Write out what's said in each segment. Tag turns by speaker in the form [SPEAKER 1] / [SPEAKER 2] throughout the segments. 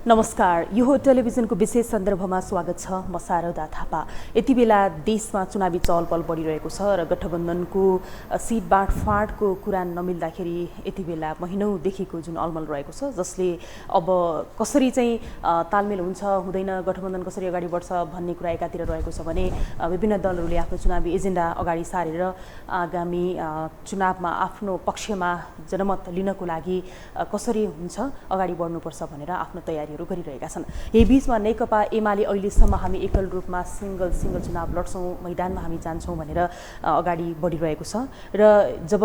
[SPEAKER 1] नमस्कार, यो हो टेलिभिजनको विशेष सन्दर्भमा स्वागत छ। म शारदा थापा। यति बेला देशमा चुनावी चहलपहल बढिरहेको छ र गठबन्धनको सिट बाँडफाँडको कुरा नमिल्दाखेरि यति बेला महिनौदेखिको जुन अलमल रहेको छ, जसले अब कसरी चाहिँ तालमेल हुन्छ हुँदैन, गठबन्धन कसरी अगाडि बढ्छ भन्ने कुरा एकातिर रहेको छ भने विभिन्न दलहरूले आफ्नो चुनावी एजेन्डा अगाडि सारेर आगामी चुनावमा आफ्नो पक्षमा जनमत लिनको लागि कसरी हुन्छ अगाडि बढ्नुपर्छ भनेर आफ्नो तयारीहरू गरिरहेका छन्। यही बीचमा नेकपा एमाले अहिलेसम्म हामी एकल रूपमा सिंगल चुनाव लड्छौँ, मैदानमा हामी जान्छौँ भनेर अगाडि बढिरहेको छ। र जब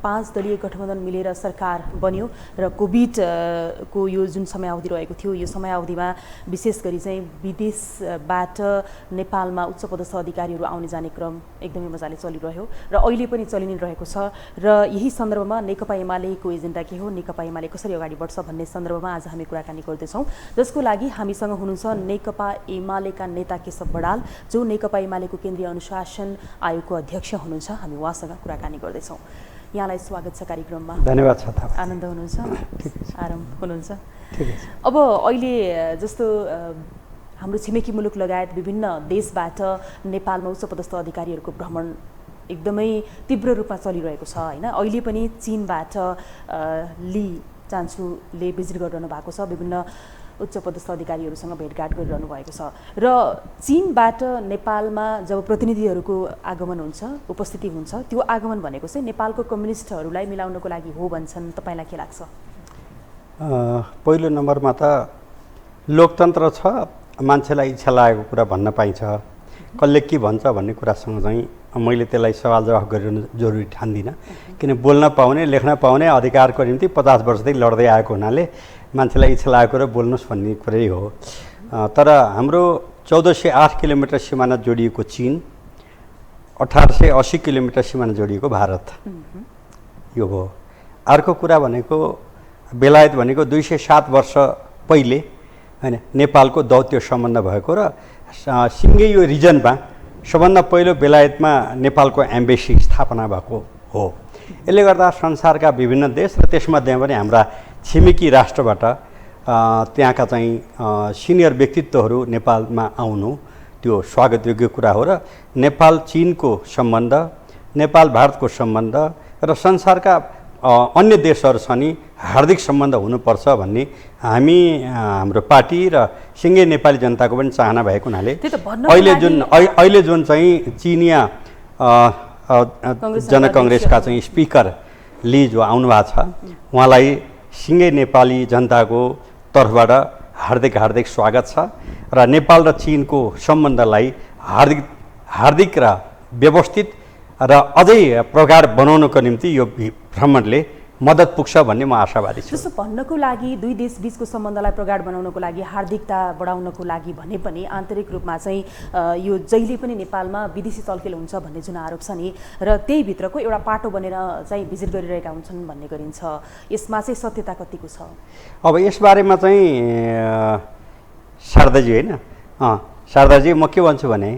[SPEAKER 1] 5 दलीय गठबन्धन मिलेर सरकार बन्यो र कोभिडको यो जुन समयावधि रहेको थियो, यो समयावधिमा विशेष गरी चाहिँ विदेशबाट नेपालमा उच्चपदस्थ अधिकारीहरू आउने जाने क्रम एकदमै मजाले चलिरह्यो र अहिले पनि चलि नै रहेको छ। र यही सन्दर्भमा नेकपा एमालेको एजेन्डा के हो, नेकपा एमाले कसरी अगाडि बढ्छ भन्ने सन्दर्भमा आज हामी कुराकानी गर्दैछौँ, जसको लागि हामीसँग हुनुहुन्छ नेकपा एमालेका नेता केशव बडाल, जो नेकपा एमालेको केन्द्रीय अनुशासन आयोगको अध्यक्ष हुनुहुन्छ। हामी उहाँसँग कुराकानी गर्दैछौँ। यहाँलाई स्वागत छ कार्यक्रममा।
[SPEAKER 2] धन्यवाद छ।
[SPEAKER 1] आनन्द हुनुहुन्छ? आराम हुनुहुन्छ?
[SPEAKER 2] ठिक छ।
[SPEAKER 1] अब अहिले जस्तो हाम्रो छिमेकी मुलुक लगायत विभिन्न देशबाट नेपालमा उच्चपदस्थ अधिकारीहरूको भ्रमण एकदमै तीव्र रूपमा चलिरहेको छ होइन। अहिले पनि चीनबाट ली चान्सुले भिजिट गरिरहनु भएको छ, विभिन्न उच्चपदस्थ अधिकारीहरूसँग भेटघाट गरिरहनु भएको छ। र चीनबाट नेपालमा जब प्रतिनिधिहरूको आगमन हुन्छ, उपस्थिति हुन्छ, त्यो आगमन भनेको चाहिँ नेपालको कम्युनिस्टहरूलाई मिलाउनको लागि हो भन्छन्। तपाईँलाई के लाग्छ?
[SPEAKER 2] पहिलो नम्बरमा त लोकतन्त्र छ, मान्छेलाई इच्छा लागेको कुरा भन्न पाइन्छ। कसले के भन्छ भन्ने कुरासँग चाहिँ मैले त्यसलाई सवाल जवाफ गरिरहनु जरुरी ठान्दिनँ, किन बोल्न पाउने लेख्न पाउने अधिकारको निम्ति 50 वर्षदेखि लड्दै आएको हुनाले मान्छेलाई इच्छा लागेको र बोल्नुहोस् भन्ने कुरै हो। तर हाम्रो 1408 किलोमिटर सिमाना जोडिएको चीन, 1880 किलोमिटर सिमाना जोडिएको भारत, यो हो। अर्को कुरा भनेको बेलायत भनेको 207 वर्ष पहिले हैन नेपालको दौत्य सम्बन्ध भएको र सिङ्गै यो रिजनमा सबभन्दा पहिलो बेलायतमा नेपालको एम्बेसी स्थापना भएको हो। यसले गर्दा संसारका विभिन्न देश र त्यसमध्ये पनि हाम्रा छिमेकी राष्ट्रबाट त्यहाँका चाहिँ सिनियर व्यक्तित्वहरू नेपालमा आउनु त्यो स्वागतयोग्य कुरा हो। र नेपाल चीनको सम्बन्ध, नेपाल भारतको सम्बन्ध र संसारका अन्य देशहरू नि हार्दिक सम्बन्ध हुनुपर्छ भन्ने हामी हाम्रो पार्टी र सिङ्गै नेपाली जनताको पनि चाहना भएको हुनाले अहिले जुन चाहिँ चिनिया जनकङ्ग्रेसका चाहिँ स्पिकर ली जो आउनु भएको छ, उहाँलाई सिङ्गै नेपाली जनताको तर्फबाट हार्दिक स्वागत छ। र नेपाल र चीनको सम्बन्धलाई हार्दिक र व्यवस्थित र अझै प्रगाढ बनाउनको निम्ति यो भ्रमणले मद्दत पुग्छ भन्ने म आशावादी छु।
[SPEAKER 1] जस्तो भन्नको लागि दुई देश बीचको सम्बन्धलाई प्रगाढ बनाउनको लागि, हार्दिकता बढाउनको लागि भने पनि आन्तरिक रूपमा चाहिँ यो जहिले पनि नेपालमा विदेशी चलखेल हुन्छ भन्ने जुन आरोप छ नि, र त्यही भित्रको एउटा पाटो बनेर चाहिँ भिजिट गरिरहेका हुन्छन् भन्ने गरिन्छ, यसमा चाहिँ सत्यता कतिको छ?
[SPEAKER 2] अब यसबारेमा चाहिँ शारदाजी होइन, शारदाजी म के भन्छु भने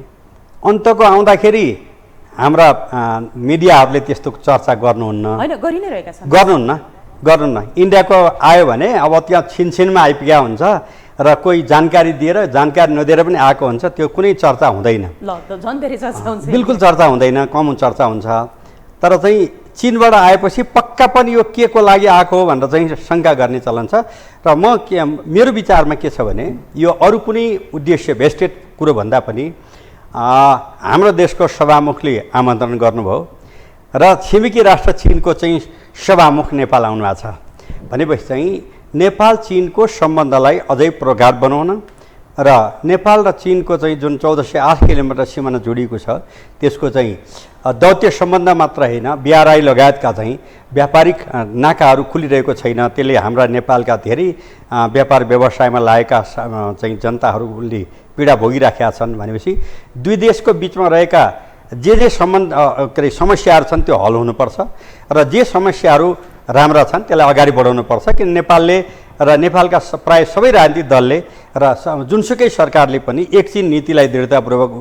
[SPEAKER 2] अन्तको आउँदाखेरि हाम्रा मिडियाहरूले त्यस्तो चर्चा गर्नुहुन्न, गर्नुहुन्न। इन्डियाको आयो भने अब त्यहाँ छिनछिनमा आइपुगेको हुन्छ र कोही जानकारी दिएर जानकारी नदिएर पनि आएको हुन्छ, त्यो कुनै चर्चा हुँदैन। बिल्कुल चर्चा हुँदैन, कम चर्चा हुन्छ। तर चाहिँ चीनबाट आएपछि पक्का पनि यो के को लागि आएको हो भनेर चाहिँ शङ्का गर्ने चलन छ। र मेरो विचारमा के छ भने यो अरू कुनै उद्देश्य भेस्टेड कुरो भन्दा पनि हाम्रो देशको सभामुखले आमन्त्रण गर्नुभयो र छिमेकी राष्ट्र चीनको चाहिँ सभामुख नेपाल आउनु भएको छ भनेपछि चाहिँ नेपाल चीनको सम्बन्धलाई अझै प्रगाढ बनाउन र नेपाल र चीनको चाहिँ जुन 1408 किलोमिटर सिमाना जोडिएको छ त्यसको चाहिँ दौत्य सम्बन्ध मात्र होइन, बिआरआई लगायतका चाहिँ व्यापारिक नाकाहरू खुलिरहेको छैन, त्यसले हाम्रा नेपालका धेरै व्यापार व्यवसायमा लागेका चाहिँ जनताहरूले पीडा भोगिराखेका छन् भनेपछि दुई देशको बिचमा रहेका जे सम्बन्ध समस्याहरू छन् त्यो हल हुनुपर्छ र जे समस्याहरू राम्रा छन् त्यसलाई अगाडि बढाउनुपर्छ। किन नेपालले र नेपालका प्राय सबै राजनीतिक दलले र जुनसुकै सरकारले पनि एक चीन नीतिलाई दृढतापूर्वक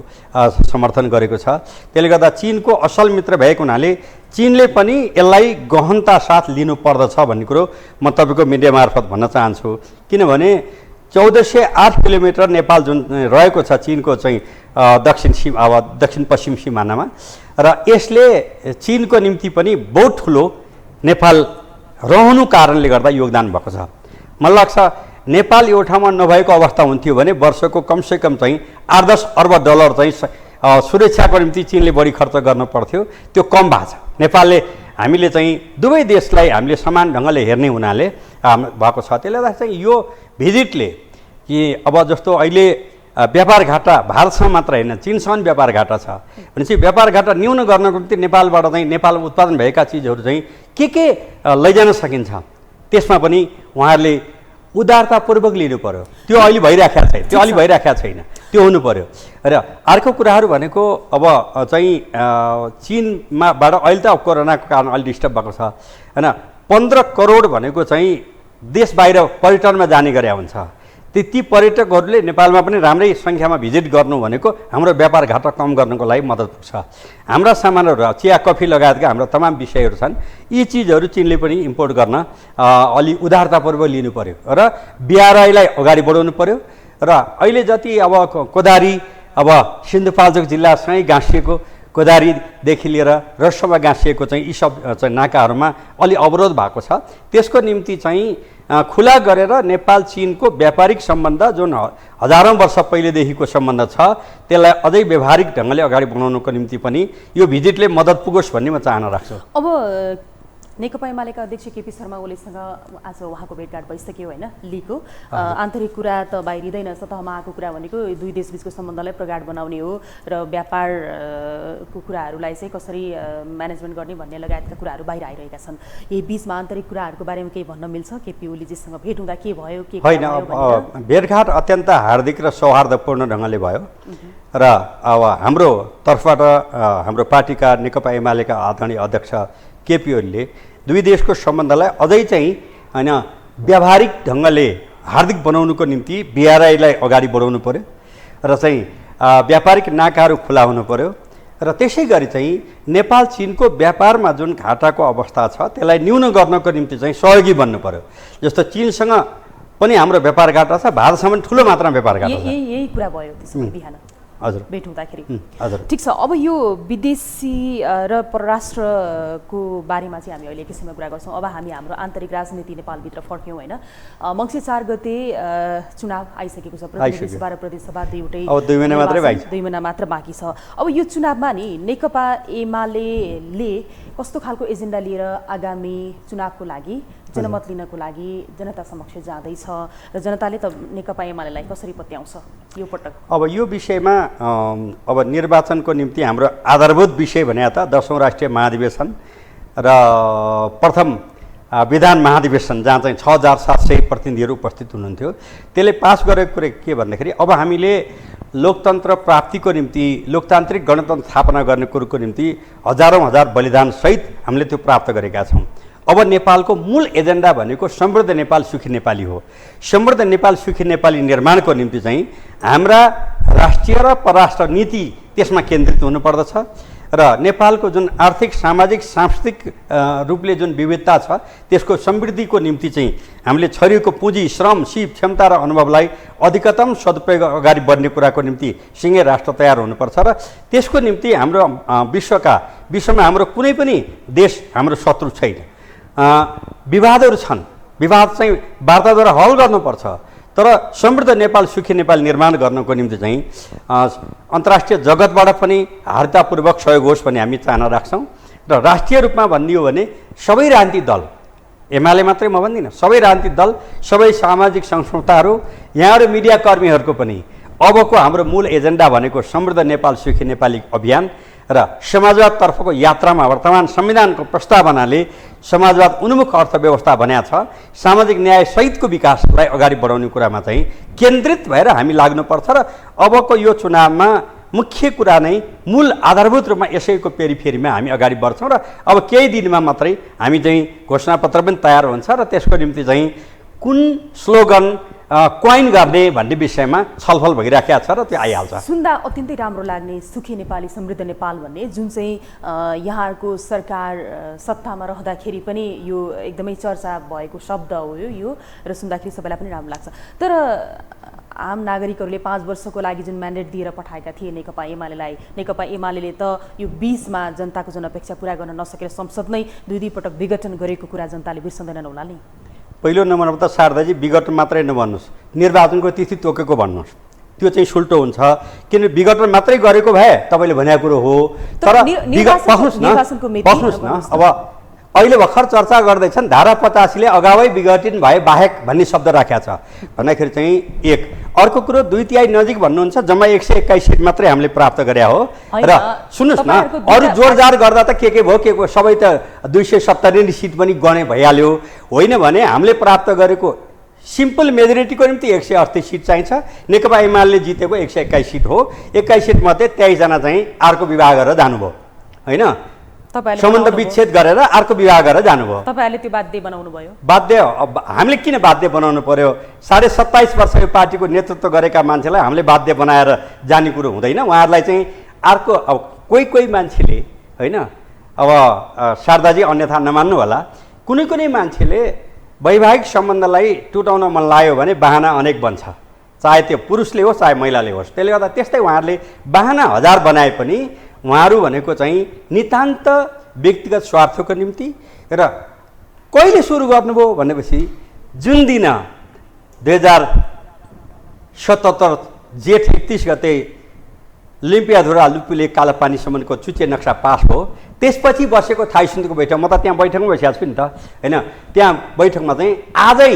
[SPEAKER 2] समर्थन गरेको छ। त्यसले गर्दा चीनको असल मित्र भएको हुनाले चीनले पनि यसलाई गहनता साथ लिनु पर्दछ भन्ने कुरो म तपाईँको मिडिया मार्फत भन्न चाहन्छु। किनभने 1408 किलोमिटर नेपाल जुन रहेको छ चिनको चाहिँ दक्षिण पश्चिम सिमानामा र यसले चिनको निम्ति पनि बहुत ठुलो नेपाल रहनु कारणले गर्दा योगदान भएको छ। मलाई लाग्छ नेपाल यो ठाउँमा नभएको अवस्था हुन्थ्यो भने वर्षको कमसेकम चाहिँ 8-10 अर्ब डलर चाहिँ सुरक्षाको निम्ति चिनले बढी खर्च गर्नु पर्थ्यो, त्यो कम भएको छ। नेपालले हामीले चाहिँ दुवै देशलाई हामीले समान ढङ्गले हेर्ने हुनाले भएको छ। त्यसले गर्दा चाहिँ यो भिजिटले कि अब जस्तो अहिले व्यापार घाटा भारतसँग मात्र होइन चिनसँग व्यापार घाटा छ भनेपछि व्यापार घाटा न्यून गर्नको निम्ति नेपालबाट चाहिँ नेपालमा उत्पादन भएका चिजहरू चाहिँ के लैजान सकिन्छ त्यसमा पनि उहाँहरूले उदारतापूर्वक लिनु पर्यो। त्यो अहिले भइराखेको छैन, त्यो हुनु पर्यो। र अर्को कुराहरू भनेको अब चाहिँ चिनमाबाट अहिले त कोरोनाको कारण अलि डिस्टर्ब भएको छ होइन। 15 करोड भनेको चाहिँ देश बाहिर पर्यटनमा जाने गरे हुन्छ। ती पर्यटकहरूले नेपालमा पनि राम्रै सङ्ख्यामा भिजिट गर्नु भनेको हाम्रो व्यापार घाटा कम गर्नको लागि मद्दत पुग्छ। हाम्रा सामानहरू चिया कफी लगायतका हाम्रा तमाम विषयहरू छन्, यी चिजहरू चिनले पनि इम्पोर्ट गर्न अलि उदारतापूर्वक लिनु पर्यो र बिआरआईलाई अगाडि बढाउनु पर्यो। र अहिले जति अब कोदारी अब सिन्धुपाल्चोक जिल्लासँगै गाँसिएको कोदारीदेखि लिएर रसोमा गाँसिएको चाहिँ यी सब चाहिँ नाकाहरूमा अलि अवरोध भएको छ। त्यसको निम्ति चाहिँ खुला गरेर नेपाल चिनको व्यापारिक सम्बन्ध जुन हजारौँ वर्ष पहिलेदेखिको सम्बन्ध छ त्यसलाई अझै व्यावहारिक ढङ्गले अगाडि बढाउनको निम्ति पनि यो भिजिटले मद्दत पुगोस् भन्ने म चाहना राख्छु।
[SPEAKER 1] अब नेकपा एमालेका अध्यक्ष केपी शर्मा ओलीसँग आज उहाँको भेटघाट भइसक्यो होइन। लीको आन्तरिक कुरा त बाहिरिँदैन, सतहमा आएको कुरा भनेको दुई देशबीचको सम्बन्धलाई प्रगाढ बनाउने हो र व्यापारको कुराहरूलाई चाहिँ कसरी म्यानेजमेन्ट गर्ने भन्ने लगायतका कुराहरू बाहिर आइरहेका छन्। यही बिचमा आन्तरिक कुराहरूको बारेमा केही भन्न मिल्छ? केपी ओलीजीसँग भेट हुँदा के भयो के
[SPEAKER 2] होइन? भेटघाट अत्यन्त हार्दिक र सौहार्दपूर्ण ढङ्गले भयो र अब हाम्रो तर्फबाट हाम्रो पार्टीका नेकपा एमालेका आदरणीय अध्यक्ष केपी ओलीले दुई देशको सम्बन्धलाई अझै चाहिँ होइन व्यावहारिक ढङ्गले हार्दिक बनाउनुको निम्ति बिआरआईलाई अगाडि बढाउनु पर्यो र चाहिँ व्यापारिक नाकाहरू खुला हुनु पर्यो र त्यसै गरी चाहिँ नेपाल चिनको व्यापारमा जुन घाटाको अवस्था छ त्यसलाई न्यून गर्नको निम्ति चाहिँ सहयोगी बन्नु पर्यो। जस्तो चिनसँग पनि हाम्रो व्यापार घाटा छ, भारतसँग पनि ठुलो मात्रामा व्यापार घाटा छ।
[SPEAKER 1] यही कुरा भयो त्यसमा बिहान
[SPEAKER 2] हजुर
[SPEAKER 1] भेट हुँदाखेरि।
[SPEAKER 2] हजुर
[SPEAKER 1] ठिक छ। अब यो विदेशी र परराष्ट्रको बारेमा चाहिँ हामी अहिले एकैछिनमा कुरा गर्छौँ। अब हामी हाम्रो आन्तरिक राजनीति नेपालभित्र फर्क्यौँ होइन। मङ्सिर 4 गते चुनाव आइसकेको छ, प्रतिनिधि सभा र प्रदेश सभा दुईवटै
[SPEAKER 2] 2 महिना
[SPEAKER 1] मात्र बाँकी छ। अब यो चुनावमा नि नेकपा एमाले कस्तो खालको एजेन्डा लिएर आगामी चुनावको लागि जनमत लिनको लागि जनता समक्ष जाँदैछ र जनताले त नेकपा एमालेलाई कसरी पत्याउँछ यो पटक?
[SPEAKER 2] अब यो विषयमा अब निर्वाचनको निम्ति हाम्रो आधारभूत विषय भने त 10औं राष्ट्रिय महाधिवेशन र प्रथम विधान महाधिवेशन जहाँ चाहिँ 6700 प्रतिनिधिहरू उपस्थित हुनुहुन्थ्यो। त्यसले पास गरेको कुरा के भन्दाखेरि अब हामीले लोकतन्त्र प्राप्तिको निम्ति लोकतान्त्रिक गणतन्त्र स्थापना गर्ने कुरोको निम्ति हजार बलिदान सहित हामीले त्यो प्राप्त गरेका छौँ। अब नेपालको मूल एजेन्डा भनेको समृद्ध नेपाल सुखी नेपाली हो। समृद्ध नेपाल सुखी नेपाली निर्माणको निम्ति चाहिँ हाम्रा राष्ट्रिय र परराष्ट्र नीति त्यसमा केन्द्रित हुनुपर्दछ र नेपालको जुन आर्थिक सामाजिक सांस्कृतिक रूपले जुन विविधता छ त्यसको समृद्धिको निम्ति चाहिँ हामीले छरिएको पुँजी श्रम सिप क्षमता र अनुभवलाई अधिकतम सदुपयोग अगाडि बढ्ने कुराको निम्ति सिङ्गे राष्ट्र तयार हुनुपर्छ र त्यसको निम्ति हाम्रो विश्वमा हाम्रो कुनै पनि देश हाम्रो शत्रु छैन। विवादहरू छन्, विवाद चाहिँ वार्ताद्वारा हल गर्नुपर्छ, तर समृद्ध नेपाल सुखी नेपाल निर्माण गर्नको निम्ति चाहिँ अन्तर्राष्ट्रिय जगतबाट पनि हार्तापूर्वक सहयोग होस् भन्ने हामी चाहना राख्छौँ। र राष्ट्रिय रूपमा भनिदियो भने सबै राजनीतिक दल, एमाले मात्रै म भन्दिनँ, सबै राजनीतिक दल, सबै सामाजिक संस्थाहरू, यहाँहरू मिडियाकर्मीहरूको पनि अबको हाम्रो मूल एजेन्डा भनेको समृद्ध नेपाल सुखी नेपाली अभियान र समाजवादतर्फको यात्रामा वर्तमान संविधानको प्रस्तावनाले समाजवाद उन्मुख अर्थव्यवस्था बनाएको छ, सामाजिक न्याय सहितको विकासलाई अगाडि बढाउने कुरामा चाहिँ केन्द्रित भएर हामी लाग्नुपर्छ र अबको यो चुनावमा मुख्य कुरा नै मूल आधारभूत रूपमा यसैको पेरिफेरीमा हामी अगाडि बढ्छौँ र अब केही दिनमा मात्रै हामी चाहिँ घोषणापत्र पनि तयार हुन्छ र त्यसको निम्ति चाहिँ कुन स्लोगन क्वाइन गर्ने भन्ने विषयमा छलफल भइराखेको छ र त्यो आइहाल्छ।
[SPEAKER 1] सुन्दा अत्यन्तै राम्रो लाग्ने सुखी नेपाली समृद्ध नेपाल भन्ने जुन चाहिँ यहाँहरूको सरकार सत्तामा रहँदाखेरि पनि यो एकदमै चर्चा भएको शब्द हो यो र सुन्दाखेरि सबैलाई पनि राम्रो लाग्छ। तर आम नागरिकहरूले 5 वर्षको लागि जुन म्यान्डेट दिएर पठाएका थिए नेकपा एमालेलाई, नेकपा एमाले त यो 20 मा जनताको जनअपेक्षा पुरा गर्न नसकेर संसद नै दुई पटक विघटन गरेको कुरा जनताले बिर्सँदैनन् होला नि।
[SPEAKER 2] पहिलो नम्बरमा त शारदाजी विघटन मात्रै नभन्नुहोस्, निर्वाचनको तिथि तोकेको भन्नुहोस्, त्यो चाहिँ सुल्टो हुन्छ। किन विघटन मात्रै गरेको भए तपाईँले भनेको कुरो हो, तर बस्नुहोस् न। अब अहिले भर्खर चर्चा गर्दैछन् धारा 85 ले अगावै विघटन भए बाहेक भन्ने शब्द राखेको छ भन्दाखेरि चाहिँ एक। अर्को कुरो 2/3 नजिक भन्नुहुन्छ, जम्मा 121 सिट मात्रै हामीले प्राप्त गरे हो। र सुन्नुहोस् न, अरू जोरजार गर्दा त के भयो के सबै त 270 सिट पनि गने भइहाल्यो होइन भने हामीले प्राप्त गरेको सिम्पल मेजोरिटीको निम्ति 180 सिट चाहिन्छ। नेकपा एमाले जितेको 121 सिट हो। 21 सिट मध्ये 23 जना चाहिँ अर्को विवाह गरेर जानुभयो होइन, सम्बन्ध विच्छेद गरेर अर्को विवाह गरेर जानुभयो।
[SPEAKER 1] तपाईहरुले त्यो बाध्य बनाउनु भयो?
[SPEAKER 2] बाध्य हामीले किन बाध्य बनाउनु पर्यो? 27.5 वर्ष यो पार्टीको नेतृत्व गरेका मान्छेलाई हामीले बाध्य बनाएर जाने कुरो हुँदैन। उहाँहरूलाई चाहिँ अर्को अब कोही मान्छेले होइन, अब शारदाजी अन्यथा नमान्नु होला, कुनै मान्छेले वैवाहिक सम्बन्धलाई टुटाउन मन लाग्यो भने बहाना अनेक बन्छ, चाहे त्यो पुरुषले होस् चाहे महिलाले होस्। त्यसले गर्दा त्यस्तै उहाँहरूले बहाना 1000 बनाए पनि उहाँहरू भनेको चाहिँ नितान्त व्यक्तिगत स्वार्थको निम्ति। र कहिले सुरु गर्नुभयो भनेपछि जुन दिन 2077 जेठ 31 गते लिम्पियाधुरा लुप्पीले कालापानी सम्बन्धको चुचे नक्सा पास भयो। त्यसपछि बसेको थाई समितिको बैठक, म त त्यहाँ बैठकमा बसिरहेको छु नि त होइन, त्यहाँ बैठकमा चाहिँ आजै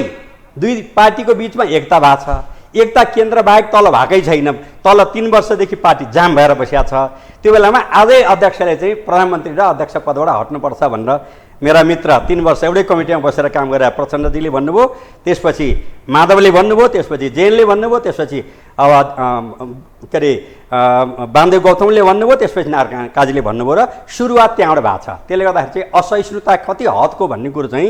[SPEAKER 2] दुई पार्टीको बिचमा एकता भएको छ। एकता केन्द्र बाहेक तल भएकै छैन। तल 3 वर्षदेखि पार्टी जाम भएर बसिया छ। त्यो बेलामा आजै अध्यक्षले चाहिँ प्रधानमन्त्री र अध्यक्ष पदबाट हट्नुपर्छ भनेर मेरा मित्र 3 वर्ष एउटै कमिटीमा बसेर काम गरेर प्रचण्डजीले भन्नुभयो, त्यसपछि माधवले भन्नुभयो, त्यसपछि जैनले भन्नुभयो, त्यसपछि अब के अरे बामदेव गौतमले भन्नुभयो, त्यसपछि नारायण काजीले भन्नुभयो र सुरुवात त्यहाँबाट भएको छ। त्यसले गर्दाखेरि चाहिँ असहिष्णुता कति हदको भन्ने कुरो चाहिँ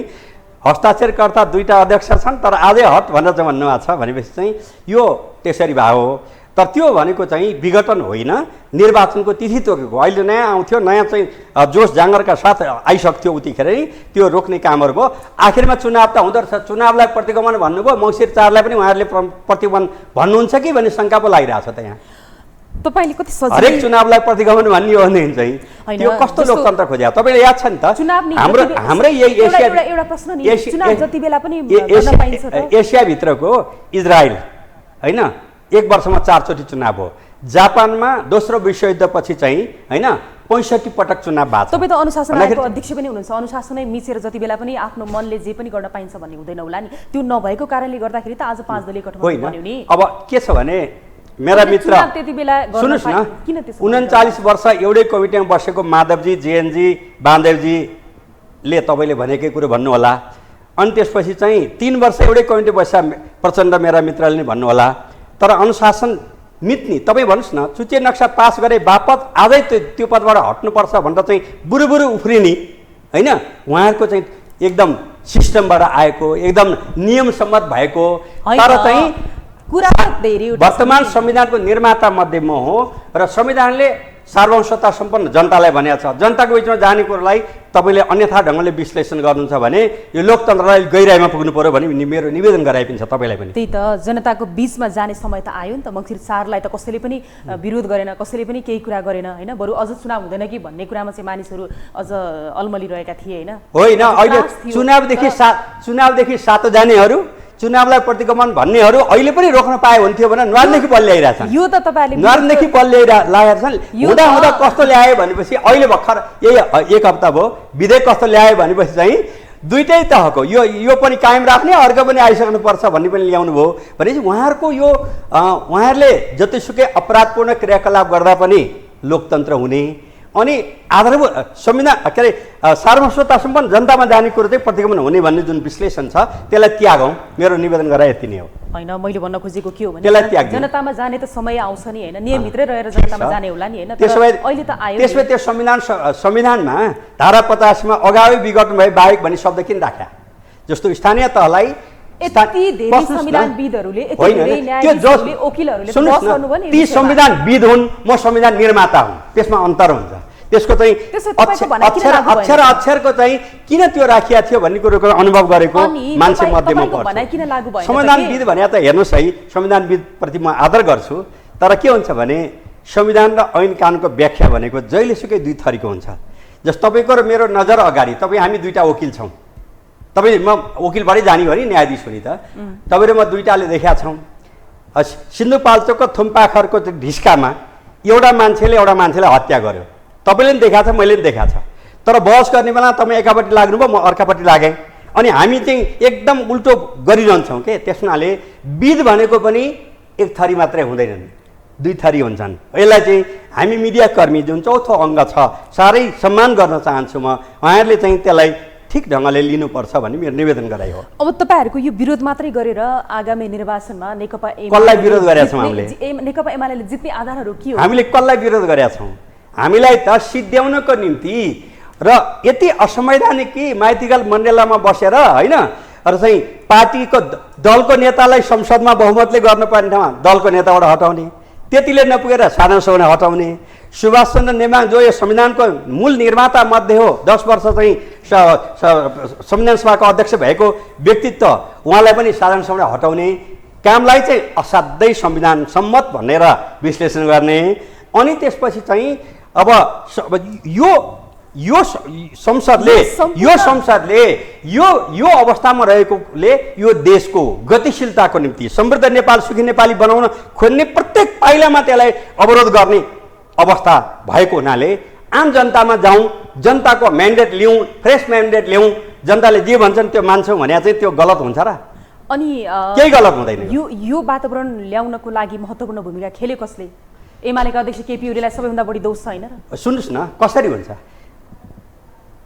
[SPEAKER 2] हस्ताक्षरकर्ता 2टा अध्यक्ष छन् तर आजै हट भनेर चाहिँ भन्नुभएको छ भनेपछि चाहिँ यो त्यसरी भयो हो। तर त्यो भनेको चाहिँ विघटन होइन, निर्वाचनको तिथि तोकेको। अहिले नयाँ आउँथ्यो, नयाँ चाहिँ जोस जाँगरका साथ आइसक्थ्यो, उतिखेर त्यो रोक्ने कामहरू भयो। आखिरमा चुनाव त हुँदो रहेछ, चुनावलाई प्रतिगमन भन्नुभयो, मङ्सिर 4लाई पनि उहाँहरूले प्रतिगमन भन्नुहुन्छ कि भन्ने शङ्का पो लागिरहेछ त यहाँ।
[SPEAKER 1] तपाईले कति सजिलै
[SPEAKER 2] हरेक चुनावलाई प्रतिगमन भन्ने हो भने चाहिँ त्यो कस्तो लोकतन्त्र खोज्या? तपाईले याद छ नि त हाम्रै यही
[SPEAKER 1] एउटा प्रश्न नि, चुनाव जति बेला पनि गर्न पाइन्छ त?
[SPEAKER 2] एसिया भित्रको इजरायल हैन 1 वर्षमा 4 चोटि चुनाव हो। जापानमा दोस्रो विश्वयुद्धपछि चाहिँ हैन 65 पटक चुनाव भएको छ।
[SPEAKER 1] तपाई त अनुशासन आयोगको अध्यक्ष पनि हुनुहुन्छ, अनुशासनै मिचेर जति बेला पनि आफ्नो मनले जे पनि गर्न पाइन्छ भन्ने हुँदैन होला नि? त्यो नभएको कारणले गर्दाखेरि त आज 5 दलीय गठबन्धन बन्यो नि।
[SPEAKER 2] अब के छ भने मेरा मित्र सुन्नुहोस् न, 39 वर्ष एउटै कमिटीमा बसेको माधवजी, जेएनजी, बामदेवजीले तपाईँले भनेकै कुरो भन्नु होला। अनि त्यसपछि चाहिँ 3 वर्ष एउटै कमिटी बस्दा प्रचण्ड मेरा मित्रले नै भन्नु होला। तर अनुशासन मिट्ने तपाईँ भन्नुहोस् न, चुचे नक्सा पास गरे बापत आजै त्यो पदबाट हट्नुपर्छ भनेर चाहिँ बुरुबुरु उफ्रिने होइन, उहाँहरूको चाहिँ एकदम सिस्टमबाट आएको, एकदम नियमसम्मत भएको। तर चाहिँ वर्तमान संविधानको निर्माता मध्ये म हो र संविधानले सार्वभौमसत्ता सम्पन्न जनतालाई भनेको छ। जनताको बिचमा जाने कुरोलाई तपाईँले अन्यथा ढङ्गले विश्लेषण गर्नुहुन्छ भने यो लोकतन्त्रलाई गहिराइमा पुग्नु पर्यो भने मेरो निवेदन गराइदिन्छ तपाईँलाई पनि।
[SPEAKER 1] त्यही त जनताको बिचमा जाने समय त आयो नि त। मङ्सिर 4लाई त कसैले पनि विरोध गरेन, कसैले पनि केही कुरा गरेन होइन। बरु अझ चुनाव हुँदैन कि भन्ने कुरामा चाहिँ मानिसहरू अझ अलमलिरहेका थिए होइन।
[SPEAKER 2] अहिले चुनावदेखि सातो जानेहरू, चुनावलाई प्रतिगमन भन्नेहरू अहिले पनि रोक्न पाए हुन्थ्यो भने न्वारदेखि बल ल्याइरहेछ।
[SPEAKER 1] यो त तपाईहरुले
[SPEAKER 2] न्वारदेखि बल ल्याइरहेछ। हुँदा कस्तो ल्यायो भनेपछि अहिले भर्खर यही 1 हप्ता भयो विधेयक कस्तो ल्यायो भनेपछि चाहिँ दुईटै तहको यो पनि कायम राख्ने, अर्को पनि आइसक्नुपर्छ भन्ने पनि ल्याउनु भयो भनेपछि उहाँहरूको यो उहाँहरूले जतिसुकै अपराधपूर्ण क्रियाकलाप गर्दा पनि लोकतन्त्र हुने अनि आधारभूत संविधान के अरे सार्वभौमसत्ता सम्पन्न जनतामा जाने कुरो चाहिँ प्रतिगमन हुने भन्ने जुन विश्लेषण छ त्यसलाई त्यागौँ। मेरो निवेदन गराए यति नै हो।
[SPEAKER 1] होइन, मैले भन्न खोजेको के हो भने जनतामा जाने त समय आउँछ नि होइन, नियमभित्रै रहेर जनतामा जाने होला नि होइन। अहिले त आयो।
[SPEAKER 2] त्यसमा त्यो संविधानमा धारा 50 मा अगावै विघटन भए बाहेक भन्ने शब्द किन राख्या? जस्तो स्थानीय तहलाई
[SPEAKER 1] यति धेरै संविधानविदहरूले यति धेरै न्यायाधीशहरूले वकिलहरूले बहस गर्नुभयो नि।
[SPEAKER 2] ती संविधानविद हुन्, म संविधान निर्माता हुँ, त्यसमा अन्तर हुन्छ। त्यसको चाहिँ अक्षरको चाहिँ किन त्यो राखिया थियो भन्ने कुरोको अनुभव गरेको मान्छे मध्येमा पर्छ। संविधानविद भने त हेर्नुहोस् है, संविधानविदप्रति म आदर गर्छु, तर के हुन्छ भने संविधान र ऐन कानुनको व्याख्या भनेको जहिलेसुकै दुई थरीको हुन्छ। जस तपाईँको र मेरो नजर अगाडि हामी दुईटा वकिल छौँ, तपाईँ म वकिलबाटै जाने हो नि न्यायाधीश हो नि त, तपाईँ र म दुईटाले देखेका छौँ सिन्धुपाल्चोकको थुम्पाखरको ढिस्कामा एउटा मान्छेलाई हत्या गर्यो, तपाईँले पनि देखाएको छ, मैले पनि देखाएको छ, तर बहस गर्ने बेला तपाईँ एकापट्टि लाग्नुभयो, म अर्कापट्टि लागेँ, अनि हामी चाहिँ एकदम उल्टो गरिरहन्छौँ के। त्यस हुनाले विध भनेको पनि एक थरी मात्रै हुँदैनन्, दुई थरी हुन्छन्। यसलाई चाहिँ हामी मिडियाकर्मी जुन चौथो अङ्ग छ साह्रै सम्मान गर्न चाहन्छु म, उहाँहरूले चाहिँ त्यसलाई ठिक ढङ्गले लिनुपर्छ भन्ने मेरो निवेदन गराइ हो।
[SPEAKER 1] अब तपाईँहरूको यो विरोध मात्रै गरेर आगामी निर्वाचनमा नेकपा
[SPEAKER 2] कसलाई विरोध गरेका छौँ हामीले?
[SPEAKER 1] नेकपा एमाले जित्ने आधारहरू के हो?
[SPEAKER 2] हामीले कसलाई विरोध गरेका छौँ? हामीलाई त सिद्ध्याउनको निम्ति र यति असंवैधानिक कि माइतीगल मण्डेलामा बसेर होइन र चाहिँ पार्टीको दलको नेतालाई संसदमा बहुमतले गर्नुपर्ने ठाउँमा दलको नेताबाट हटाउने, त्यतिले नपुगेर साधारण सभामा हटाउने। सुभाष चन्द्र नेमाङ जो यो संविधानको मूल निर्माता मध्ये हो, 10 वर्ष चाहिँ संविधान सभाको अध्यक्ष भएको व्यक्तित्व, उहाँलाई पनि साधारण सभामा हटाउने कामलाई चाहिँ असाध्यै संविधान सम्मत भनेर विश्लेषण गर्ने। अनि त्यसपछि चाहिँ अब यो संसदले यो अवस्थामा रहेकोले यो देशको गतिशीलताको निम्ति समृद्ध नेपाल सुखी नेपाली बनाउन खोज्ने प्रत्येक पाइलामा त्यसलाई अवरोध गर्ने अवस्था भएको हुनाले आम जनतामा जाउँ, जनताको म्यान्डेट लिउँ, फ्रेस म्यान्डेट ल्याउँ, जनताले जे भन्छन् त्यो मान्छौँ भने चाहिँ त्यो गलत हुन्छ र?
[SPEAKER 1] अनि
[SPEAKER 2] केही गलत हुँदैन।
[SPEAKER 1] यो वातावरण ल्याउनको लागि महत्त्वपूर्ण भूमिका खेले कसले? एमालेका अध्यक्ष केपी ओलीलाई सबैभन्दा बढी दोष छ हैन र?
[SPEAKER 2] सुन्नुहोस् न कसरी हुन्छ,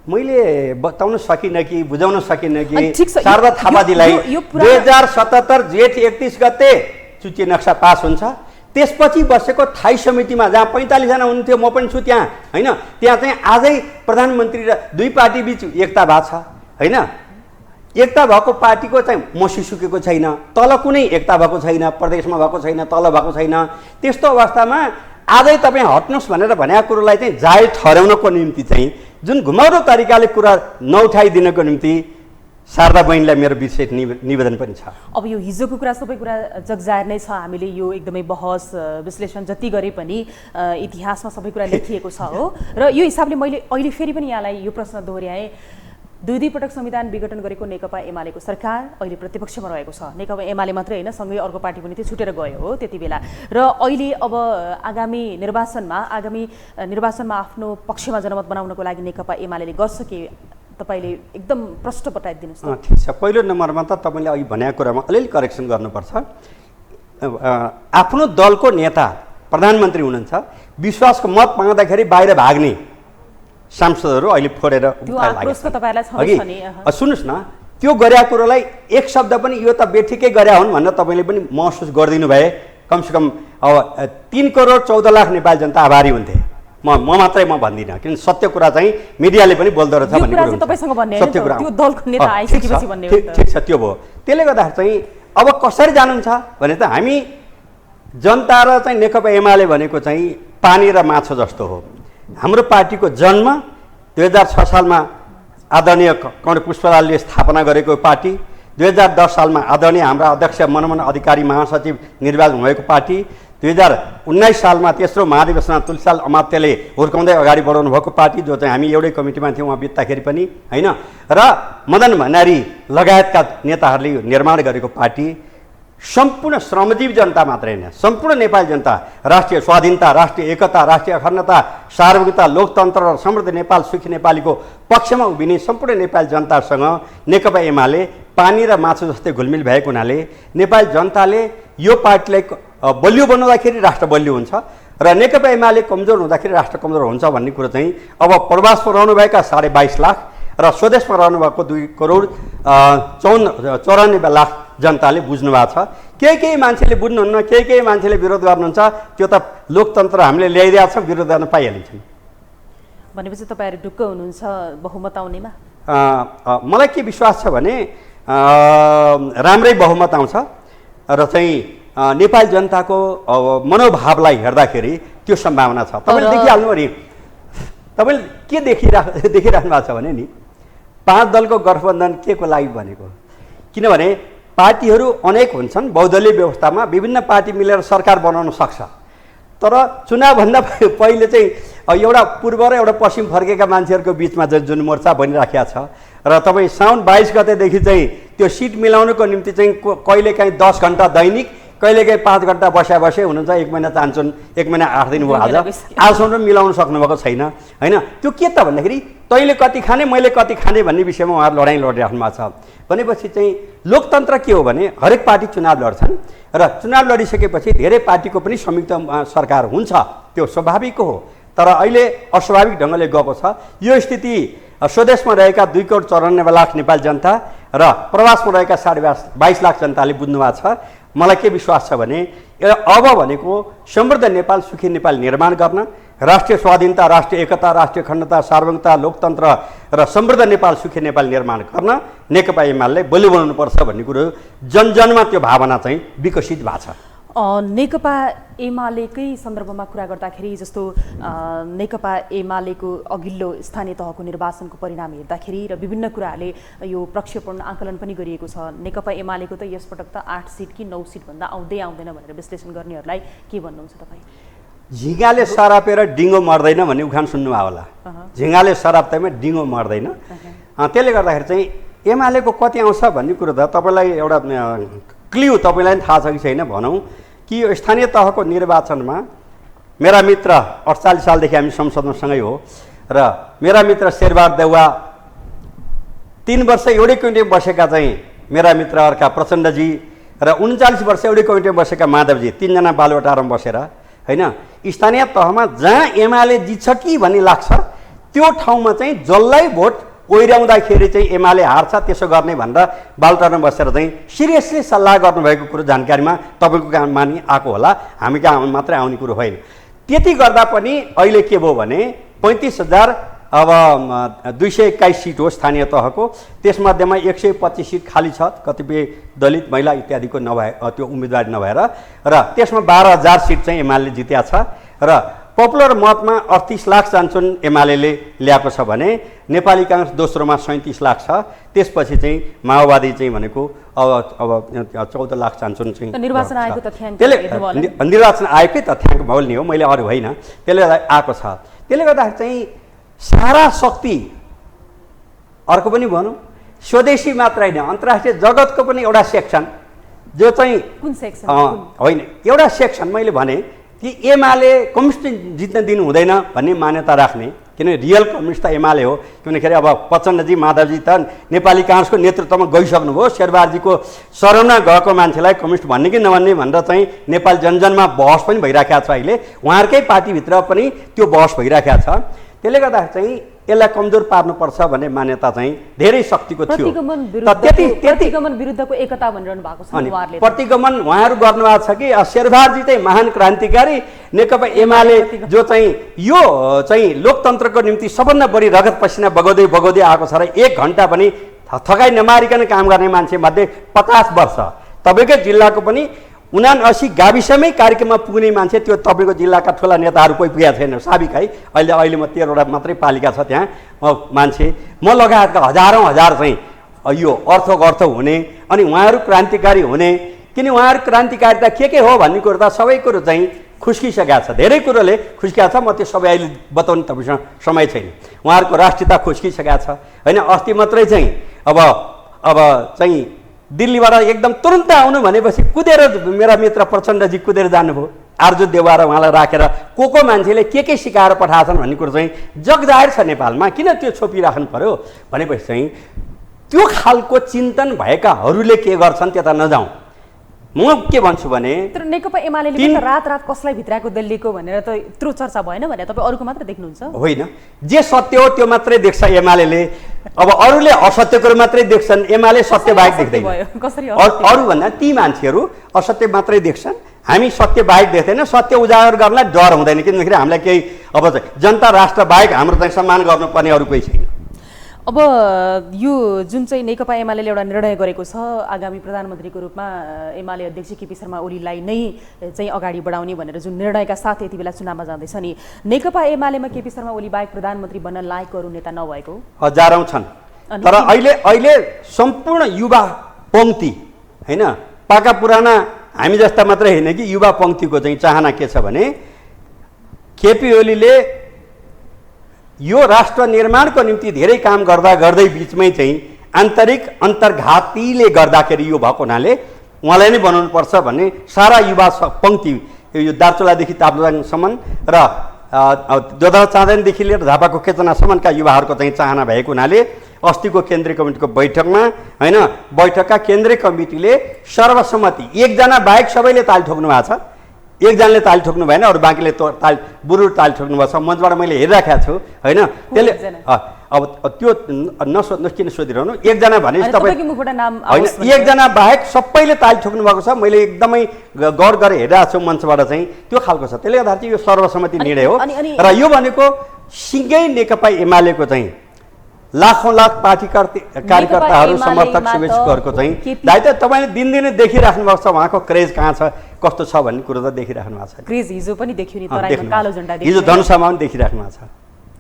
[SPEAKER 2] मैले बताउन सकिनँ कि बुझाउन सकिनँ कि शारदा थापाजीलाई 2077 जेठ 31 गते सूची नक्सा पास हुन्छ। त्यसपछि बसेको थाई समितिमा जहाँ 45 जना हुनुहुन्थ्यो, म पनि छु त्यहाँ होइन, त्यहाँ चाहिँ आजै प्रधानमन्त्री र दुई पार्टी बिच एकता भएको छ होइन। एकता भएको पार्टीको चाहिँ मसी सुकेको छैन, तल कुनै एकता भएको छैन, प्रदेशमा भएको छैन, तल भएको छैन। त्यस्तो अवस्थामा आजै तपाईँ हट्नुहोस् भनेर भनेको कुरोलाई चाहिँ जायज ठहराउनको निम्ति चाहिँ जुन घुमाउरो तरिकाले कुरा नउठाइदिनको निम्ति शारदा बहिनीलाई मेरो विशेष निवेदन पनि छ।
[SPEAKER 1] अब यो हिजोको कुरा सबै कुरा जगजाहेर नै छ, हामीले यो एकदमै बहस विश्लेषण जति गरे पनि इतिहासमा सबै कुरा लेखिएको छ हो। र यो हिसाबले मैले अहिले फेरि पनि यहाँलाई यो प्रश्न दोहोऱ्याएँ, दुई पटक संविधान विघटन गरेको नेकपा एमालेको सरकार अहिले प्रतिपक्षमा रहेको छ। नेकपा एमाले मात्रै होइन, सँगै अर्को पार्टी पनि त्यो छुटेर गयो हो त्यति बेला। र अहिले अब आगामी निर्वाचनमा आफ्नो पक्षमा जनमत बनाउनको लागि नेकपा एमाले गर्छ कि तपाईँले एकदम प्रष्ट बताइदिनुहोस्।
[SPEAKER 2] ठिक छ, पहिलो नम्बरमा त तपाईँले अघि भनेको कुरामा अलिअलि करेक्सन गर्नुपर्छ। आफ्नो दलको नेता प्रधानमन्त्री हुनुहुन्छ, विश्वासको मत माग्दाखेरि बाहिर भाग्ने सांसदहरू अहिले फोडेर सुन्नुहोस् न, त्यो गरेका कुरोलाई एक शब्द पनि यो त बेठिकै गरे हुन् भनेर तपाईँले पनि महसुस गरिदिनु भए कमसेकम अब 3 करोड 14 लाख नेपाली जनता आभारी हुन्थे। म मात्रै म भन्दिनँ, किन सत्य कुरा चाहिँ मिडियाले पनि बोल्दो रहेछ भन्ने कुरो सत्य कुरा ठिक छ, त्यो भयो। त्यसले गर्दाखेरि चाहिँ अब कसरी जानुहुन्छ भने त हामी जनता र चाहिँ नेकपा एमाले भनेको चाहिँ पानी र माछा जस्तो हो। हाम्रो पार्टीको जन्म 2006 सालमा आदरणीय कमरेड पुष्पलालले स्थापना गरेको पार्टी, 2010 सालमा आदरणीय हाम्रा अध्यक्ष मनमोहन अधिकारी महासचिव निर्वाचन भएको पार्टी, 2019 सालमा तेस्रो महाधिवेशनमा तुलसीलाल अमात्यले हुर्काउँदै अगाडि बढाउनु भएको पार्टी, जो चाहिँ हामी एउटै कमिटीमा थियौँ उहाँ बित्दाखेरि पनि होइन, र मदन भण्डारी लगायतका नेताहरूले निर्माण गरेको पार्टी। सम्पूर्ण श्रमजीवी जनता मात्रै होइन, सम्पूर्ण नेपाली जनता राष्ट्रिय स्वाधीनता, राष्ट्रिय एकता, राष्ट्रिय अखण्डता, सार्वभौमिकता, लोकतन्त्र र समृद्ध नेपाल सुखी नेपालीको पक्षमा उभिने सम्पूर्ण नेपाली जनतासँग नेकपा एमाले पानी र माछा जस्तै घुलमिल भएको हुनाले नेपाली जनताले यो पार्टीलाई बलियो बनाउँदाखेरि राष्ट्र बलियो हुन्छ र नेकपा एमाले कमजोर हुँदाखेरि राष्ट्र कमजोर हुन्छ भन्ने कुरो चाहिँ अब प्रवासमा रहनुभएका 22.5 लाख र स्वदेशमा रहनुभएको 2 करोड 94 लाख जनताले बुझ्नु भएको छ। केही मान्छेले बुझ्नुहुन्न, केही मान्छेले विरोध गर्नुहुन्छ, त्यो त लोकतन्त्र हामीले ल्याइदिएको छौँ, विरोध गर्न पाइहालिन्छौँ।
[SPEAKER 1] भनेपछि तपाईँहरू ढुक्क हुनुहुन्छ बहुमत आउनेमा?
[SPEAKER 2] मलाई के विश्वास छ भने राम्रै बहुमत आउँछ र चाहिँ नेपाली जनताको मनोभावलाई हेर्दाखेरि त्यो सम्भावना छ। तपाईँले देखिहाल्नु नि, तपाईँले के देखिराख्नु भएको छ भने नि 5 दलको गठबन्धन के को लागि भनेको, किनभने पार्टीहरू अनेक हुन्छन्, बहुदलीय व्यवस्थामा विभिन्न पार्टी मिलेर सरकार बनाउन सक्छ, तर चुनावभन्दा पहिले चाहिँ एउटा पूर्व र एउटा पश्चिम फर्केका मान्छेहरूको बिचमा जुन मोर्चा बनिराखेको छ र तपाईँ साउन 22 गतेदेखि चाहिँ त्यो सिट मिलाउनुको निम्ति चाहिँ कहिलेकाहीँ 10 घन्टा दैनिक, कहिलेकाहीँ 5 घन्टा बसे हुनुहुन्छ, 1 महिना चाहन्छन्, 1 महिना 8 दिन भयो, आजसम्म मिलाउन सक्नुभएको छैन होइन। त्यो के त भन्दाखेरि तैँले कति खाने मैले कति खाने भन्ने विषयमा उहाँहरू लडाइँ लडिराख्नु भएको छ। भनेपछि चाहिँ लोकतन्त्र के हो भने हरेक पार्टी चुनाव लड्छन् र चुनाव लडिसकेपछि धेरै पार्टीको पनि संयुक्त सरकार हुन्छ, त्यो स्वाभाविक हो। तर अहिले अस्वाभाविक ढङ्गले गएको छ। यो स्थिति स्वदेशमा रहेका 2 करोड 94 लाख नेपाली जनता र प्रवासमा रहेका 22.5 लाख जनताले बुझ्नु भएको छ। मलाई के विश्वास छ भने अब भनेको समृद्ध नेपाल, सुखी नेपाल निर्माण गर्न, राष्ट्रिय स्वाधीनता, राष्ट्रिय एकता, राष्ट्रिय अखण्डता, सार्वभौमता, लोकतन्त्र र समृद्ध नेपाल, सुखी नेपाल निर्माण गर्न नेकपा एमाले बलियो बनाउनुपर्छ भन्ने कुरो जनजनमा त्यो भावना चाहिँ विकसित भएको छ।
[SPEAKER 1] नेकपा एमालेकै सन्दर्भमा कुरा गर्दाखेरि जस्तो नेकपा एमालेको अघिल्लो स्थानीय तहको निर्वाचनको परिणाम हेर्दाखेरि र विभिन्न कुराहरूले यो प्रक्षेपण आकलन पनि गरिएको छ। नेकपा एमालेको त यसपटक त 8 सिट कि 9 सिट भन्दा आउँदैन भनेर विश्लेषण गर्नेहरूलाई के भन्नुहुन्छ तपाईँ?
[SPEAKER 2] झिँगाले सरापेर डिङ्गो मर्दैन भन्ने उखान सुन्नुभयो होला। झिँगाले सराप्दैमा डिङ्गो मर्दैन। त्यसले गर्दाखेरि चाहिँ एमालेको कति आउँछ भन्ने कुरो त तपाईँलाई एउटा क्ल्यू तपाईँलाई पनि थाहा छ कि छैन भनौँ कि यो स्थानीय तहको निर्वाचनमा मेरा मित्र 48 सालदेखि हामी संसदमा सँगै हो र मेरा मित्र शेरबहादुर देउवा 3 वर्ष एउटै कमिटीमा बसेका चाहिँ मेरा मित्र अर्का प्रचण्डजी र 39 वर्ष एउटै कमिटीमा बसेका माधवजी, 3 जना बालुवाटारमा बसेर होइन स्थानीय तहमा जहाँ एमाले जित्छ कि भन्ने लाग्छ त्यो ठाउँमा चाहिँ जसलाई भोट ओइराउँदाखेरि चाहिँ एमाले हार्छ त्यसो गर्ने भनेर बालुवाटारमा बसेर चाहिँ सिरियसली सल्लाह गर्नुभएको कुरो जानकारीमा तपाईँको काममा नि आएको होला, हामी कहाँ मात्रै आउने कुरो होइन। त्यति गर्दा पनि अहिले के भयो भने 35,000 अब 221 सिट हो स्थानीय तहको, त्यसमध्येमा 125 सिट खाली छ, कतिपय दलित महिला इत्यादिको त्यो उम्मेदवारी नभएर, र त्यसमा 12,000 सिट चाहिँ एमाले जित्या छ र पपुलर मतमा 38 लाख चान्चुन एमाले ल्याएको छ भने नेपाली काङ्ग्रेस दोस्रोमा 37 लाख छ, त्यसपछि चाहिँ माओवादी चाहिँ भनेको अब 14 लाख चान्चुन चाहिँ
[SPEAKER 1] निर्वाचन आयोगको तथ्याङ्क,
[SPEAKER 2] निर्वाचन आयोगकै तथ्याङ्क भौल नि हो, मैले अरू होइन, त्यसले गर्दा आएको छ। त्यसले गर्दाखेरि चाहिँ सारा शक्ति अर्को पनि भनौँ स्वदेशी मात्र होइन अन्तर्राष्ट्रिय जगतको पनि एउटा सेक्सन जो चाहिँ
[SPEAKER 1] कुन सेक्सन
[SPEAKER 2] होइन एउटा सेक्सन मैले भने कि एमाले कम्युनिस्ट जित्न दिनु हुँदैन भन्ने मान्यता राख्ने, किनभने रियल कम्युनिस्ट त एमाले हो। किनखेरि अब प्रचण्डजी माधवजी त नेपाली काङ्ग्रेसको नेतृत्वमा गइसक्नुभयो, शेरबहादुरजीको शरणमा गएको मान्छेलाई कम्युनिस्ट भन्ने कि नभन्ने भनेर चाहिँ नेपाली जनजनमा बहस पनि भइराखेको छ। अहिले उहाँहरूकै पार्टीभित्र पनि त्यो बहस भइराखेको छ। त्यसले गर्दा चाहिँ यसलाई कमजोर पार्नुपर्छ भन्ने मान्यता चाहिँ धेरै शक्तिको थियो।
[SPEAKER 1] प्रतिगमन विरुद्धको एकता भनिरहनु भएको छ उहाँहरूले।
[SPEAKER 2] प्रतिगमन उहाँहरू गर्नुभएको छ कि शेरबहादुरजी चाहिँ महान क्रान्तिकारी, नेकपा एमाले जो चाहिँ यो चाहिँ लोकतन्त्रको निम्ति सबभन्दा बढी रगत पसिना बगाउँदै आएको छ र 1 घन्टा पनि थकाइ नमारिकन काम गर्ने मान्छे मध्ये 50 वर्ष तपाईँकै जिल्लाको पनि 79 गाविसमै कार्यक्रममा पुग्ने मान्छे त्यो तपाईँको जिल्लाका ठुला नेताहरू कोही पुगेका छैन, साबिक है। अहिले म 13वटा मात्रै पालिका छ त्यहाँ मान्छे, म लगायतका हजार चाहिँ यो अर्थ हुने अनि उहाँहरू क्रान्तिकारी हुने, किन उहाँहरू क्रान्तिकारिता के हो भन्ने कुरो त सबै कुरो चाहिँ खुस्किसकेको छ, धेरै कुरोले खुस्किएको छ। म त्यो सबै अहिले बताउने तपाईँसँग समय छैन। उहाँहरूको राष्ट्रियता खुस्किसकेको छ होइन। अस्ति मात्रै चाहिँ अब चाहिँ दिल्लीबाट एकदम तुरन्त आउनु भनेपछि कुदेर मेरा मित्र प्रचण्डजी कुदेर जानुभयो, आर्जु देउवा र उहाँलाई राखेर को मान्छेले के सिकाएर पठाएछन् भन्ने कुरो चाहिँ जगजाहेर छ नेपालमा, किन त्यो छोपिराख्नु पर्यो भनेपछि चाहिँ त्यो खालको चिन्तन भएकाहरूले के गर्छन् त्यता नजाउँ। म के भन्छु भने
[SPEAKER 1] तर नेकपा एमालेले पनि रात कसलाई भित्राको दिल्लीको भनेर त यत्रो चर्चा भएन भने तपाईँ अरूको मात्र देख्नुहुन्छ?
[SPEAKER 2] होइन, जे सत्य हो त्यो मात्रै देख्छ एमाले। अब अरूले असत्य कुरो मात्रै देख्छन्, एमाले सत्य बाहेक देख्दैन। अरू भन्दा ती मान्छेहरू असत्य मात्रै देख्छन्, हामी सत्य बाहेक देख्दैन। सत्य उजागर गर्नलाई डर हुँदैन, किनभने हामीलाई केही अब जनता राष्ट्र बाहेक हाम्रो चाहिँ सम्मान गर्नुपर्ने अरू कोही छैन।
[SPEAKER 1] अब यो जुन चाहिँ नेकपा एमाले एउटा निर्णय गरेको छ आगामी प्रधानमन्त्रीको रूपमा एमाले अध्यक्ष केपी शर्मा ओलीलाई नै चाहिँ अगाडि बढाउने भनेर जुन निर्णयका साथ यति बेला चुनावमा जाँदैछ नि, नेकपा एमालेमा केपी शर्मा ओली बाहेक प्रधानमन्त्री बन्न लायकको अरू नेता नभएको
[SPEAKER 2] हजारौं छन्। तर अहिले सम्पूर्ण युवा पङ्क्ति हैन, पाका पुराना हामी जस्ता मात्रै होइन कि युवा पङ्क्तिको चाहिँ चाहना के छ भने केपी ओलीले यो राष्ट्र निर्माणको निम्ति धेरै काम गर्दा गर्दै बिचमै चाहिँ आन्तरिक अन्तर्घातीले गर्दाखेरि यो भएको हुनाले उहाँलाई नै बनाउनुपर्छ भन्ने सारा युवा पङ्क्ति यो दार्चुलादेखि ताप्लेजुङसम्म र दोधरा चाँदनीदेखि लिएर झापाको खेचनासम्मका युवाहरूको चाहिँ चाहना भएको हुनाले अस्तिको केन्द्रीय कमिटीको बैठकमा हैन, बैठकका केन्द्रीय कमिटीले सर्वसम्मति एकजना बाहेक सबैले ताली ठोक्नु भएको छ, एकजनाले ताली ठोक्नु भएन, अरू बाँकीले बुरुर ताली ठोक्नु भएको छ। मञ्चबाट मैले हेरिराखेको छु हैन। त्यसले अब त्यो नसोध्नुहोस्, किन सोधिरहनु, एकजना भने होइन, एकजना बाहेक सबैले ताली ठोक्नु भएको छ। मैले एकदमै गौर गरेर हेरिरहेको छु मञ्चबाट चाहिँ त्यो खालको छ। त्यसले गर्दा चाहिँ यो सर्वसम्मति निर्णय हो र यो भनेको सिँगै नेकपा एमालेको चाहिँ लाखौं लाख पार्टी कार्यकर्ताहरू समर्थक शुभेच्छुकहरूको चाहिँ दायित्व तपाईँले दिनदिनै देखिराख्नु भएको छ। उहाँको क्रेज कहाँ छ, कस्तो छ भन्ने कुरो त देखिराख्नु भएको छ।
[SPEAKER 1] क्रेज हिजो पनि देखियो नि, तराईमा कालो झण्डा देखियो,
[SPEAKER 2] हिजो धनुषामा पनि देखिराख्नु भएको छ।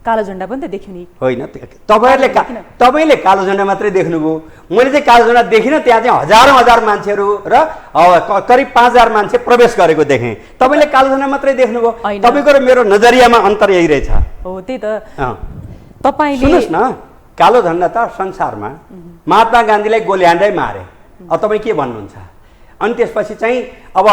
[SPEAKER 1] कालो झण्डा पनि त देखियो नि,
[SPEAKER 2] होइन तपाईँले कालो झण्डा मात्रै देख्नुभयो, मैले चाहिँ कालो झण्डा देखिनँ। त्यहाँ चाहिँ हजारौं हजार मान्छेहरू र करिब 5000 मान्छे प्रवेश गरेको देखेँ। तपाईँले कालो झण्डा मात्रै देख्नुभयो, तपाईँको र मेरो नजरियामा अन्तर यही रहेछ।
[SPEAKER 1] हो त्यही त। तपाईँले
[SPEAKER 2] सुन्नुहोस् न, कालो झण्डा त संसारमा महात्मा गान्धीलाई गोली हान्दै मारे, अब तपाईँ के भन्नुहुन्छ? अनि त्यसपछि चाहिँ अब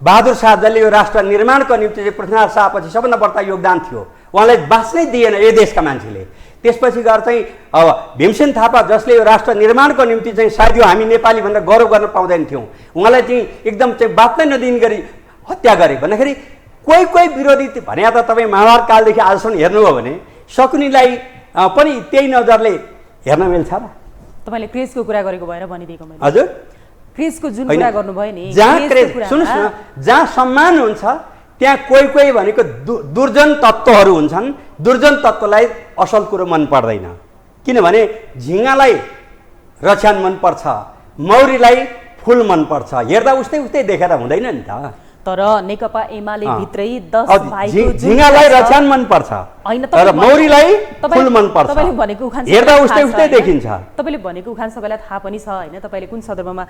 [SPEAKER 2] बहादुर शाहले यो राष्ट्र निर्माणको निम्ति चाहिँ पृथ्वीनाथ शाहपछि सबभन्दा बढ्ता योगदान थियो, उहाँलाई बाँच्नै दिएन यो देशका मान्छेले। त्यसपछि गएर चाहिँ अब भीमसेन थापा जसले यो राष्ट्र निर्माणको निम्ति चाहिँ सायद यो हामी नेपाली भनेर गौरव गर्न पाउँदैन थियौँ, उहाँलाई चाहिँ एकदम चाहिँ बाँच्नै नदिने गरी हत्या गरे भन्दाखेरि कोही कोही विरोधी भने त तपाईँ महाभारत कालदेखि आजसम्म हेर्नुभयो भने शकुनीलाई पनि त्यही नजरले हेर्न मिल्छ र?
[SPEAKER 1] तपाईँले क्रेजको कुरा गरेको भएर भनिदिएको मैले।
[SPEAKER 2] हजुर,
[SPEAKER 1] क्रेजको जुन कुरा गर्नुभयो नि,
[SPEAKER 2] जहाँ क्रेज, सुन्नुहोस् न, जहाँ सम्मान हुन्छ त्यहाँ कोही कोही भनेको दुर्जन तत्त्वहरू हुन्छन्। दुर्जन तत्त्वलाई असल कुरो मन पर्दैन, किनभने झिँगालाई रछ्यान मनपर्छ, मौरीलाई फुल मनपर्छ, हेर्दा उस्तै उस्तै देखेर हुँदैन नि त।
[SPEAKER 1] तर नेकपा एमाले भित्रै 10 भाइको
[SPEAKER 2] झिँगालाई रछ्यान मनपर्छ तर मौरीलाई फुल मनपर्छ,
[SPEAKER 1] तपाईले भनेको उखान
[SPEAKER 2] हेर्दा उस्तै उस्तै देखिन्छ।
[SPEAKER 1] तपाईले भनेको उखान सबैलाई थाहा पनि छ हैन, तपाईले कुन सन्दर्भमा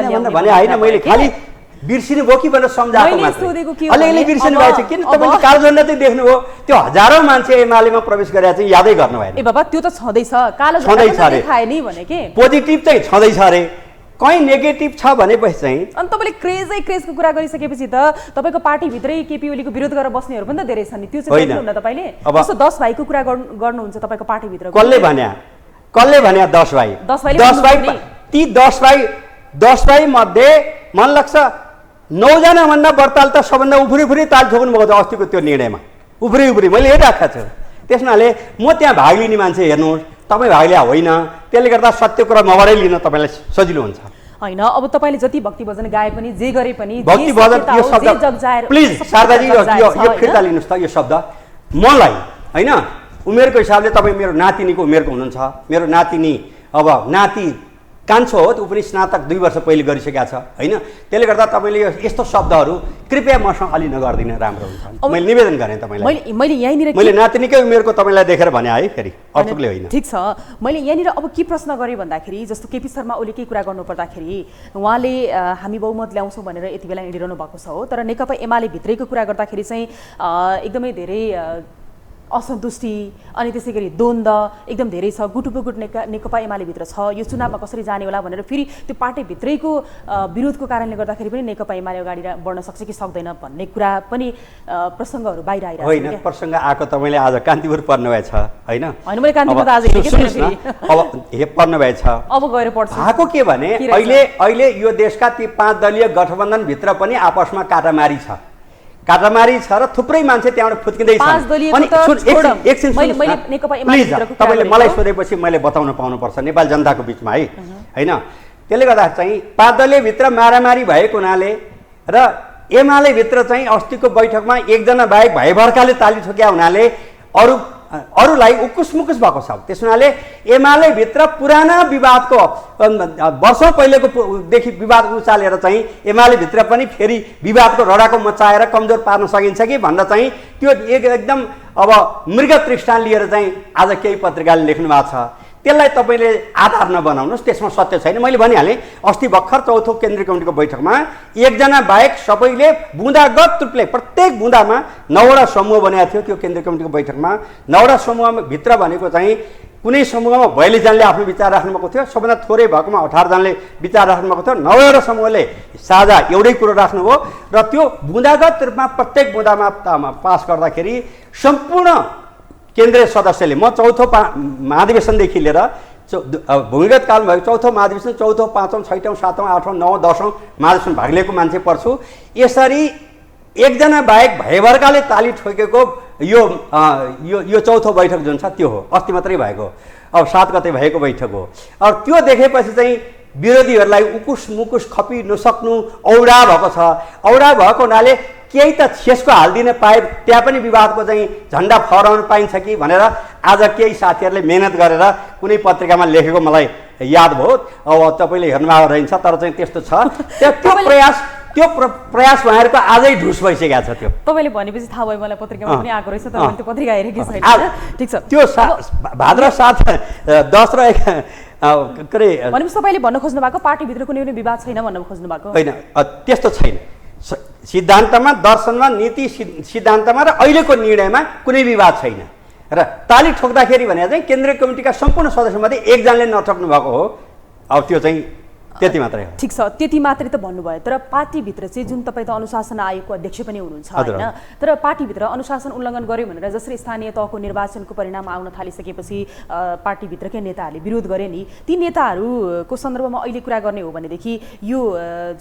[SPEAKER 2] ल्याउने भने हैन, मैले खाली बिर्सिनु भयो कि भनेर सम्झाएको मात्रै। अलिअलि बिर्सिनु भएछ, किन तपाईले कालो झण्डा चाहिँ देख्नुभयो, त्यो हजारौं मान्छे एमालेमा प्रवेश गरेर चाहिँ यादै गर्नु भएन।
[SPEAKER 1] ए बाबा, त्यो त छँदैछ, कालो झण्डा देखाए नि भने के
[SPEAKER 2] पोजिटिभ चाहिँ छँदैछ अरे, कहीँ नेगेटिभ छ भनेपछि चाहिँ।
[SPEAKER 1] अनि तपाईँले क्रेजको कुरा गरिसकेपछि त तपाईँको पार्टीभित्रै केपी ओलीको विरोध गरेर बस्नेहरू पनि त धेरै छन् नि, त्यो चाहिँ देख्नुहुन्न तपाईँले? जस्तो 10 भाइको कुरा गर्नुहुन्छ तपाईँको पार्टीभित्र,
[SPEAKER 2] कसले भन्या 10 भाइ? 10 भाइ ती 10 भाइ मध्ये मन लाग्छ 9 जना भन्दा बढ्ताल त सबभन्दा उफ्री ताल ठोक्नु भएको छ अस्तिको त्यो निर्णयमा, उफ्री मैले हेरिराखेको छु। त्यसनाले म त्यहाँ भाग लिने मान्छे हेर्नुहोस्, तपाईँ भाग लिया होइन, त्यसले गर्दा सत्य कुरा मबारै लिन तपाईँलाई सजिलो हुन्छ
[SPEAKER 1] होइन। अब तपाईँले जति भक्ति भजन गाए पनि जे गरे पनि
[SPEAKER 2] भक्ति भजन यो शब्द प्लिज शारदाजी यो फिर्ता लिनुहोस् त। यो शब्द मलाई होइन, उमेरको हिसाबले तपाईँ मेरो नातिनीको उमेरको हुनुहुन्छ, मेरो नातिनी अब नाति कान्छो हो, ऊ पनि स्नातक 2 वर्ष पहिले गरिसकेका छ होइन। त्यसले गर्दा तपाईँले यस्तो शब्दहरू कृपया मसँग अलि नगरिदिन राम्रो हुन्छ, मैले निवेदन गरेँ तपाईँलाई।
[SPEAKER 1] मैले यहीँनिर
[SPEAKER 2] मैले नातिनीकै उमेरको तपाईँलाई देखेर भने है, फेरि अर्थले होइन।
[SPEAKER 1] ठिक छ, मैले यहाँनिर अब के प्रश्न गरेँ भन्दाखेरि जस्तो केपी शर्मा ओलीकै कुरा गर्नु पर्दाखेरि उहाँले हामी बहुमत ल्याउँछौँ भनेर यति बेला हिँडिरहनु भएको छ हो, तर नेकपा एमाले भित्रैको कुरा गर्दाखेरि चाहिँ एकदमै धेरै असन्तुष्टि अनि त्यसै गरी द्वन्द्व एकदम धेरै छ, गुटुपुगुट नेकपा एमाले भित्र छ। यो चुनावमा कसरी जाने होला भनेर फेरि त्यो पार्टी भित्रैको विरोधको कारणले गर्दाखेरि पनि नेकपा एमाले अगाडि बढ्न सक्छ कि सक्दैन भन्ने कुरा पनि प्रसङ्गहरू बाहिर आइरहेको छ।
[SPEAKER 2] होइन, प्रसङ्ग आएको तपाईँले आज कान्तिपुर पढ्नु भएछ होइन?
[SPEAKER 1] होइन, मैले कान्तिपुर त आज
[SPEAKER 2] अब पढ्नु भएछ,
[SPEAKER 1] अब गएर पढ्छु।
[SPEAKER 2] आएको के भने अहिले यो देशका ती 5 दलीय गठबन्धनभित्र पनि आपसमा काटामारी छ र थुप्रै मान्छे त्यहाँबाट फुत्किँदै छन्। अनि एकछिन प्लिज, तपाईँले मलाई सोधेपछि मैले बताउन पाउनुपर्छ नेपाल जनताको बिचमा है होइन। त्यसले गर्दा चाहिँ 5 दलीय भित्र मारामारी भएको हुनाले र एमाले भित्र चाहिँ अस्तिको बैठकमा एकजना बाहेक भाइ भर्काले ताली ठोक्या हुनाले अरू अरूलाई उकुस मुकुस भएको छ। त्यस हुनाले एमाले भित्र पुराना विवादको वर्षौँ पहिलेकोदेखि विवाद उचालेर चाहिँ एमाले भित्र पनि फेरि विवादको रडाको मचाएर कमजोर पार्न सकिन्छ कि भनेर चाहिँ त्यो एकदम अब मृग तृष्णा लिएर चाहिँ आज केही पत्रिकाले लेख्नु भएको छ। त्यसलाई तपाईँले आधार नबनाउनुहोस्, त्यसमा सत्य छैन। मैले भनिहालेँ अस्ति भर्खर चौथो केन्द्रीय कमिटीको बैठकमा एकजना बाहेक सबैले बुँदागत रूपले प्रत्येक बुँदामा 9वटा समूह बनाएको थियो। त्यो केन्द्रीय कमिटीको बैठकमा 9वटा समूहभित्र भनेको चाहिँ कुनै समूहमा 42 जनाले आफ्नो विचार राख्नुभएको थियो, सबभन्दा थोरै भएकोमा 18 जनाले विचार राख्नुभएको थियो। 9वटा समूहले साझा एउटै कुरो राख्नुभयो र त्यो बुँदागत रूपमा प्रत्येक बुँदामा पास गर्दाखेरि सम्पूर्ण केन्द्रीय सदस्यले म चौथो महाधिवेशनदेखि लिएर भूमिगत कालमा भएको चौथो महाधिवेशन, चौथो, पाँचौँ, छैटौँ, सातौँ, आठौँ, 9औँ, 10औँ महाधिवेशन भाग लिएको मान्छे पर्छु। यसरी एकजना बाहेक भयभरकाले ताली ठोकेको यो चौथो बैठक जुन छ त्यो हो। अस्ति मात्रै भएको, अब 7 गते भएको बैठक हो। अब त्यो देखेपछि चाहिँ विरोधीहरूलाई उकुस मुकुस खपी नसक्नु औडा भएको छ। औडा भएको हुनाले केही त छेसको हालिदिन पाए त्यहाँ पनि विवादको चाहिँ झन्डा फहराउन पाइन्छ कि भनेर आज केही साथीहरूले मेहनत गरेर कुनै पत्रिकामा लेखेको मलाई याद भयो। अब तपाईँले हेर्नुभएको रहन्छ, तर चाहिँ त्यस्तो छ। त्यो प्रयास उहाँहरूको आजै ढुस भइसकेको छ। त्यो
[SPEAKER 1] तपाईँले भनेपछि थाहा भयो मलाई, पत्रिकामा पनि आएको रहेछ, तर मैले त्यो पत्रिका हेरेकै छैन। ठिक छ, त्यो
[SPEAKER 2] भाद्र 7, 10 र 1 के अरे
[SPEAKER 1] भनेपछि तपाईँले भन्न खोज्नु भएको पार्टीभित्र कुनै पनि विवाद छैन भन्न खोज्नु भएको
[SPEAKER 2] होइन? त्यस्तो छैन। सिद्धान्तमा, दर्शनमा, नीति सिद्धान्तमा र अहिलेको निर्णयमा कुनै विवाद छैन। र ताली ठोक्दाखेरि भने चाहिँ केन्द्रीय कमिटीका सम्पूर्ण सदस्यमध्ये एकजनाले नठोक्नु भएको हो। अब त्यो चाहिँ त्यति मात्रै हो।
[SPEAKER 1] ठिक छ, त्यति मात्रै त भन्नुभयो। तर पार्टीभित्र चाहिँ जुन तपाईँ त अनुशासन आयोगको अध्यक्ष पनि हुनुहुन्छ होइन, तर पार्टीभित्र अनुशासन उल्लङ्घन गर्यो भनेर जसरी स्थानीय तहको निर्वाचनको परिणाम आउन थालिसकेपछि पार्टीभित्रकै नेताहरूले विरोध गरे नि, ती नेताहरूको सन्दर्भमा अहिले कुरा गर्ने हो भनेदेखि यो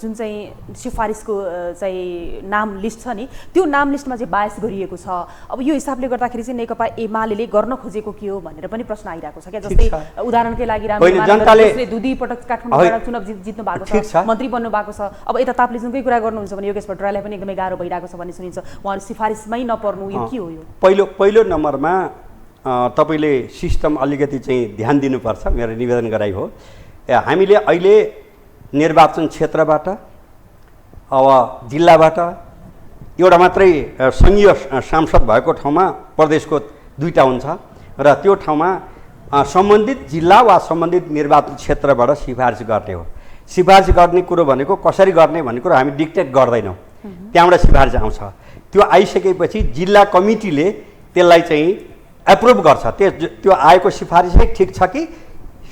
[SPEAKER 1] जुन चाहिँ सिफारिसको चाहिँ नाम लिस्ट छ नि, त्यो नाम लिस्टमा चाहिँ बायस गरिएको छ। अब यो हिसाबले गर्दाखेरि चाहिँ नेकपा एमाले गर्न खोजेको के हो भनेर पनि प्रश्न आइरहेको छ क्या। जस्तै उदाहरणकै लागि रामले 2 पटक काठमाडौँबाट चुनाव जित्नु भएको छ, मन्त्री बन्नु भएको छ। अब यता ताप्लेजुङकै कुरा गर्नुहुन्छ भने योगेश भट्टराईलाई पनि एकदमै गाह्रो भइरहेको छ भन्ने सुनिन्छ। उहाँहरू सिफारिसमै नपर्नु, यो के हो? यो
[SPEAKER 2] पहिलो नम्बरमा तपाईँले सिस्टम अलिकति चाहिँ ध्यान दिनुपर्छ, मेरो निवेदन गराइ हो। हामीले अहिले निर्वाचन क्षेत्रबाट अब जिल्लाबाट एउटा मात्रै सङ्घीय सांसद भएको ठाउँमा प्रदेशको 2टा हुन्छ र त्यो ठाउँमा सम्बन्धित जिल्ला वा सम्बन्धित निर्वाचन क्षेत्रबाट सिफारिस गर्ने हो। सिफारिस गर्ने कुरो भनेको कसरी गर्ने भन्ने कुरो हामी डिक्टेट गर्दैनौँ, त्यहाँबाट सिफारिस आउँछ। त्यो आइसकेपछि जिल्ला कमिटीले त्यसलाई चाहिँ एप्रुभ गर्छ। त्यो आएको सिफारिसै ठिक छ कि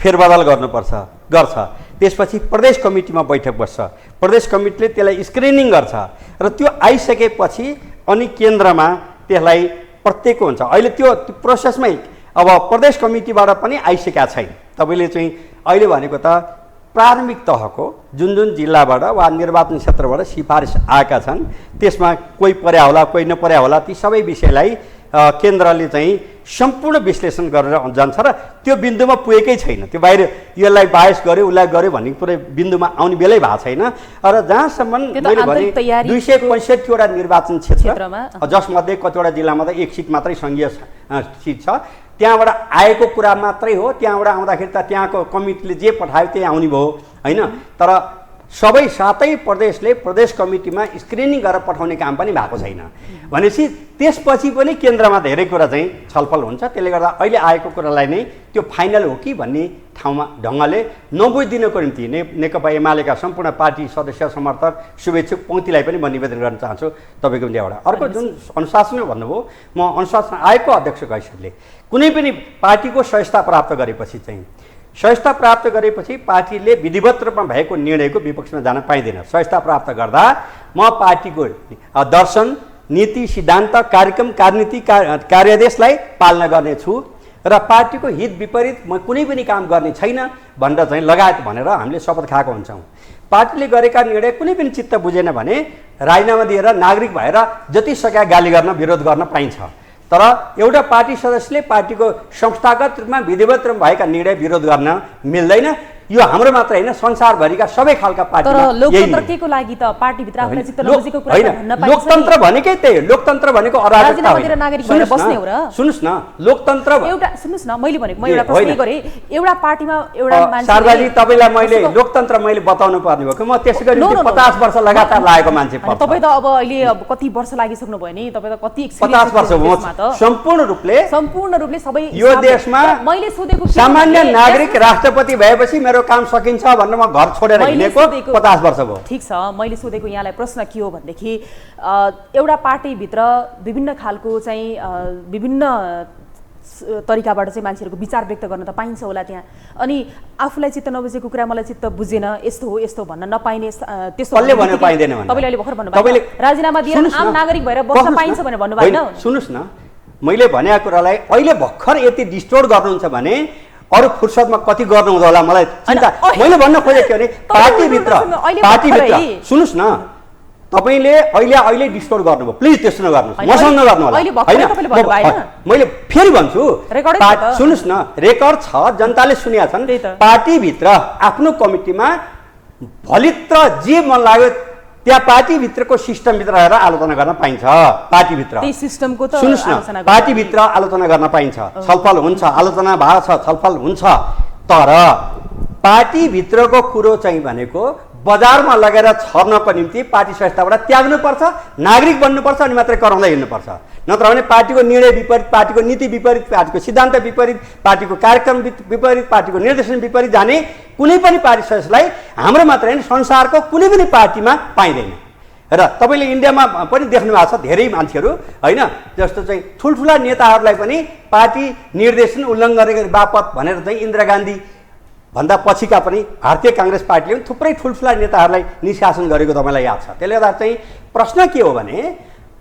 [SPEAKER 2] फेरबदल गर्छ। त्यसपछि प्रदेश कमिटीमा बैठक बस्छ, प्रदेश कमिटीले त्यसलाई स्क्रिनिङ गर्छ र त्यो आइसकेपछि अनि केन्द्रमा त्यसलाई प्रत्येकको हुन्छ। अहिले त्यो प्रोसेसमै अब प्रदेश कमिटीबाट पनि आइसकेका छैन। तपाईँले चाहिँ अहिले भनेको त प्रारम्भिक तहको जुन जिल्लाबाट वा निर्वाचन क्षेत्रबाट सिफारिस आएका छन् त्यसमा कोही पर्या होला, कोही नपर्या होला, ती सबै विषयलाई केन्द्रले चाहिँ सम्पूर्ण विश्लेषण गरेर जान्छ र त्यो बिन्दुमा पुगेकै छैन। त्यो बाहिर यसलाई बायस गर्यो उसलाई गर्यो भन्ने कुरो बिन्दुमा आउने बेलै भएको छैन। र जहाँसम्म मैले भने 265वटा निर्वाचन क्षेत्रमा जसमध्ये कतिवटा जिल्लामा त 1 सिट मात्रै सङ्घीय सिट छ, त्यहाँबाट आएको कुरा मात्रै हो। त्यहाँबाट आउँदाखेरि त त्यहाँको कमिटीले जे पठायो त्यही आउने भयो होइन। तर सबै 7 प्रदेशले प्रदेश कमिटीमा स्क्रिनिङ गरेर पठाउने काम पनि भएको छैन भनेपछि त्यसपछि पनि केन्द्रमा धेरै कुरा चाहिँ छलफल हुन्छ। त्यसले गर्दा अहिले आएको कुरालाई नै त्यो फाइनल हो कि भन्ने ठाउँमा ढङ्गले नबुझिदिनको निम्ति नेकपा एमालेका सम्पूर्ण पार्टी सदस्य, समर्थक, शुभेच्छुक पङ्क्तिलाई पनि म निवेदन गर्न चाहन्छु तपाईँको निम्ति। अर्को जुन अनुशासन भन्नुभयो, म अनुशासन आयोगको अध्यक्षको हैसियतले कुनै पनि पार्टीको सदस्यता प्राप्त गरेपछि चाहिँ सदस्यता प्राप्त गरेपछि पार्टीले विधिवत रूपमा भएको निर्णयको विपक्षमा जान पाइँदैन। सदस्यता प्राप्त गर्दा म पार्टीको दर्शन, नीति, सिद्धान्त, कार्यक्रम, कार्यनीति, कार्यादेशलाई पालना गर्नेछु र पार्टीको हित विपरीत म कुनै पनि काम गर्ने छैन भनेर चाहिँ लगायत भनेर हामीले शपथ खाएको हुन्छौँ। पार्टीले गरेका निर्णय कुनै पनि चित्त बुझेन भने राजीनामा दिएर नागरिक भएर जति सके गाली गर्न, विरोध गर्न पाइन्छ। तर एउटा पार्टी सदस्यले पार्टीको संस्थागत रूपमा विधिवत रूपमा भएका निर्णय विरोध गर्न मिल्दैन। यो हाम्रो मात्र होइन, संसारभरिका सबै खालका पार्टी।
[SPEAKER 1] तर लोकतन्त्र केको लागि त पार्टीभित्र आफूलाई चित्त नबुझेको कुरा भन्न पाइन्छ।
[SPEAKER 2] लोकतन्त्र भनेकै त्यही, लोकतन्त्र भनेको अराजकता होइन।
[SPEAKER 1] नागरिक भएर बस्ने हो र?
[SPEAKER 2] सुन्नुस् न, लोकतन्त्र
[SPEAKER 1] एउटा सुन्नुस् न, मैले भनेको म एउटा प्रश्न गरेँ, एउटा पार्टीमा एउटा मान्छे
[SPEAKER 2] शारदाजी तपाईलाई मैले लोकतन्त्र मैले बताउनु पर्ने भयो कि म त्यसैगरी 50 वर्ष लगातार लागेको मान्छे पर्छ।
[SPEAKER 1] तपाईँ त अब अहिले अब कति वर्ष लागिसक्नु भयो नि, तपाईँ त कति
[SPEAKER 2] 50 वर्ष हो सम्पूर्ण रूपले सबै यो देशमा
[SPEAKER 1] मैले सोधेको
[SPEAKER 2] सामान्य नागरिक राष्ट्रपति भएपछि मेरो काम सकिन्छ भनेर म घर छोडेर हिँडेको 50 वर्ष भयो।
[SPEAKER 1] ठिक छ, मैले सोधेको यहाँलाई प्रश्न के हो भनेदेखि एउटा पार्टीभित्र विभिन्न खालको चाहिँ विभिन्न तरिकाबाट चाहिँ मान्छेहरूको विचार व्यक्त गर्न त पाइन्छ होला त्यहाँ, अनि आफूलाई चित्त नबुझेको कुरा मलाई चित्त बुझेन यस्तो हो यस्तो भन्न नपाइने त्यस्तो
[SPEAKER 2] कसले भन्नु पाइँदैन भने
[SPEAKER 1] तपाईँले अहिले भर्खर भन्नुभयो राजीनामा दिएर आम नागरिक भएर बस्न पाइन्छ भनेर भन्नुभयो हैन?
[SPEAKER 2] सुन्नुस् न, मैले भनेको कुरालाई अहिले भर्खर यति डिस्टोर्ट गर्नुहुन्छ भने अरू फुर्सदमा कति गर्नु हुँदा होला मलाई चिन्ता। मैले भन्न खोजेको के भने पार्टीभित्र सुन्नुस् न, तपाईले अहिले डिस्टोर्ट गर्नुभयो, प्लिज त्यस्तो नगर्नुहोस्, मसँग नगर्नु होला हैन। मैले फेरि भन्छु, सुन्नुस् न, रेकर्ड छ, जनताले सुनेका छन्। पार्टीभित्र आफ्नो कमिटीमा भलित्र जे मन लाग्यो त्यहाँ पार्टीभित्रको सिस्टमभित्र रहेर आलोचना गर्न पाइन्छ। पार्टीभित्र सुन्नुस् न, पार्टीभित्र आलोचना गर्न पाइन्छ, छलफल हुन्छ, आलोचना भएको छ, छलफल हुन्छ। तर पार्टीभित्रको कुरो चाहिँ भनेको बजारमा लगेर छर्नको निम्ति पार्टी संस्थाबाट त्याग्नुपर्छ, नागरिक बन्नुपर्छ, अनि मात्रै कराउँदै हिँड्नुपर्छ। नत्र भने पार्टीको निर्णय विपरीत, पार्टीको नीति विपरीत, पार्टीको सिद्धान्त विपरीत, पार्टीको कार्यक्रम विपरीत, पार्टीको निर्देशन विपरीत जाने कुनै पनि पार्टी सदस्यलाई हाम्रो मात्र होइन संसारको कुनै पनि पार्टीमा पाइँदैन। र तपाईँले इन्डियामा पनि देख्नु भएको छ धेरै मान्छेहरू होइन, जस्तो चाहिँ ठुल्ठुला नेताहरूलाई पनि पार्टी निर्देशन उल्लङ्घन बापत भनेर चाहिँ इन्दिरा गान्धी भन्दा पछिका पनि भारतीय काङ्ग्रेस पार्टीले पनि थुप्रै ठुल्ठुला नेताहरूलाई निष्कासन गरेको तपाईँलाई याद छ। त्यसले गर्दा चाहिँ प्रश्न के हो भने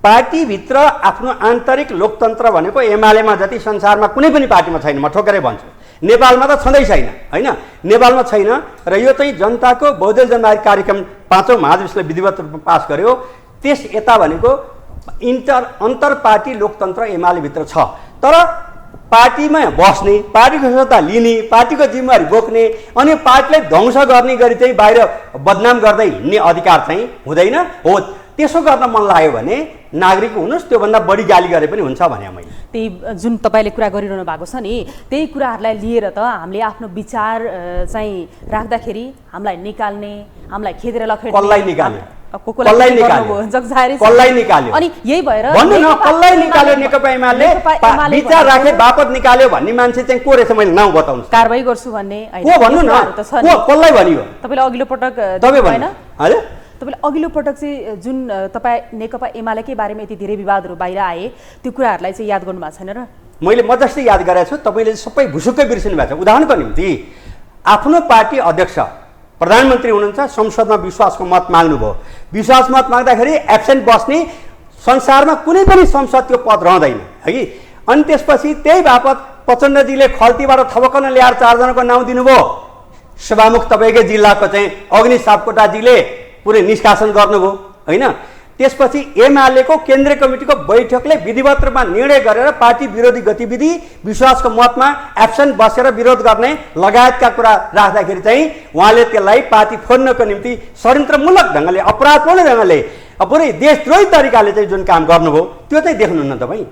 [SPEAKER 2] पार्टीभित्र आफ्नो आन्तरिक लोकतन्त्र भनेको एमालेमा जति संसारमा कुनै पनि पार्टीमा छैन, म ठोकेरै भन्छु। नेपालमा त छँदै छैन होइन, नेपालमा छैन। र यो चाहिँ जनताको बहुदलीय जनतावादी कार्यक्रम 5औं महाधिवेशनले विधिवत रूपमा पास गर्यो, त्यस यता भनेको अन्तर पार्टी लोकतन्त्र एमालेभित्र छ। तर पार्टीमा बस्ने, पार्टीको सत्ता लिने, पार्टीको जिम्मेवारी बोक्ने अनि पार्टीलाई ध्वंस गर्ने गरी चाहिँ बाहिर बदनाम गर्दै हिँड्ने अधिकार चाहिँ हुँदैन। हो त्यसो गर्न मन लाग्यो भने नागरिक हुनुहोस्, त्योभन्दा बढी गाली गरे पनि हुन्छ भने मैले
[SPEAKER 1] त्यही जुन तपाईँले कुरा गरिरहनु भएको छ नि, त्यही कुराहरूलाई लिएर त हामीले आफ्नो विचार चाहिँ राख्दाखेरि हामीलाई निकाल्ने, हामीलाई खेदेर लखेड्ने,
[SPEAKER 2] कसलाई निकाल्ने,
[SPEAKER 1] कसलाई
[SPEAKER 2] निकाल्यो
[SPEAKER 1] अनि यही भएर
[SPEAKER 2] भन्नु न, कसलाई निकाल्यो नेकपा एमाले विचार राखे बापत निकाल्यो भन्ने मान्छे चाहिँ को रहेछ मैले नाउँ बताउनुहोस्,
[SPEAKER 1] कारबाही गर्छु भन्ने
[SPEAKER 2] को भन्नु न, कसलाई भनियो
[SPEAKER 1] तपाईँले अघिल्लो पटक
[SPEAKER 2] होइन हजुर
[SPEAKER 1] तपाईँले अघिल्लो पटक चाहिँ जुन तपाईँ नेकपा एमालेकै बारेमा यति धेरै विवादहरू बाहिर आए त्यो कुराहरूलाई चाहिँ याद गर्नु भएको छैन र?
[SPEAKER 2] मैले मजस्ती याद गराएको छु, तपाईँले सबै भुसुक्कै बिर्सिनु भएको छ। उदाहरणको निम्ति आफ्नो पार्टी अध्यक्ष प्रधानमन्त्री हुनुहुन्छ, संसदमा विश्वासको मत माग्नुभयो, विश्वास मत माग्दाखेरि एब्सेन्ट बस्ने संसारमा कुनै पनि संसद त्यो पद रहँदैन है कि। अनि त्यसपछि त्यही बापत प्रचण्डजीले खल्तीबाट थपक्कन ल्याएर 4 जनाको नाउँ दिनुभयो। सभामुख तपाईँकै जिल्लाको चाहिँ अग्नि सापकोटाजीले पुरै निष्कासन गर्नुभयो होइन। त्यसपछि एमालेको केन्द्रीय कमिटीको बैठकले विधिवत रूपमा निर्णय गरेर पार्टी विरोधी गतिविधि, विश्वासको मतमा एब्सेन्ट बसेर विरोध गर्ने लगायतका कुरा राख्दाखेरि चाहिँ उहाँले त्यसलाई पार्टी फोड्नको निम्ति षड्यन्त्रमूलक ढङ्गले, अपराधपूर्ण ढङ्गले, पुरै देशद्रोही तरिकाले चाहिँ जुन काम गर्नुभयो त्यो चाहिँ देख्नुहुन्न तपाईँ?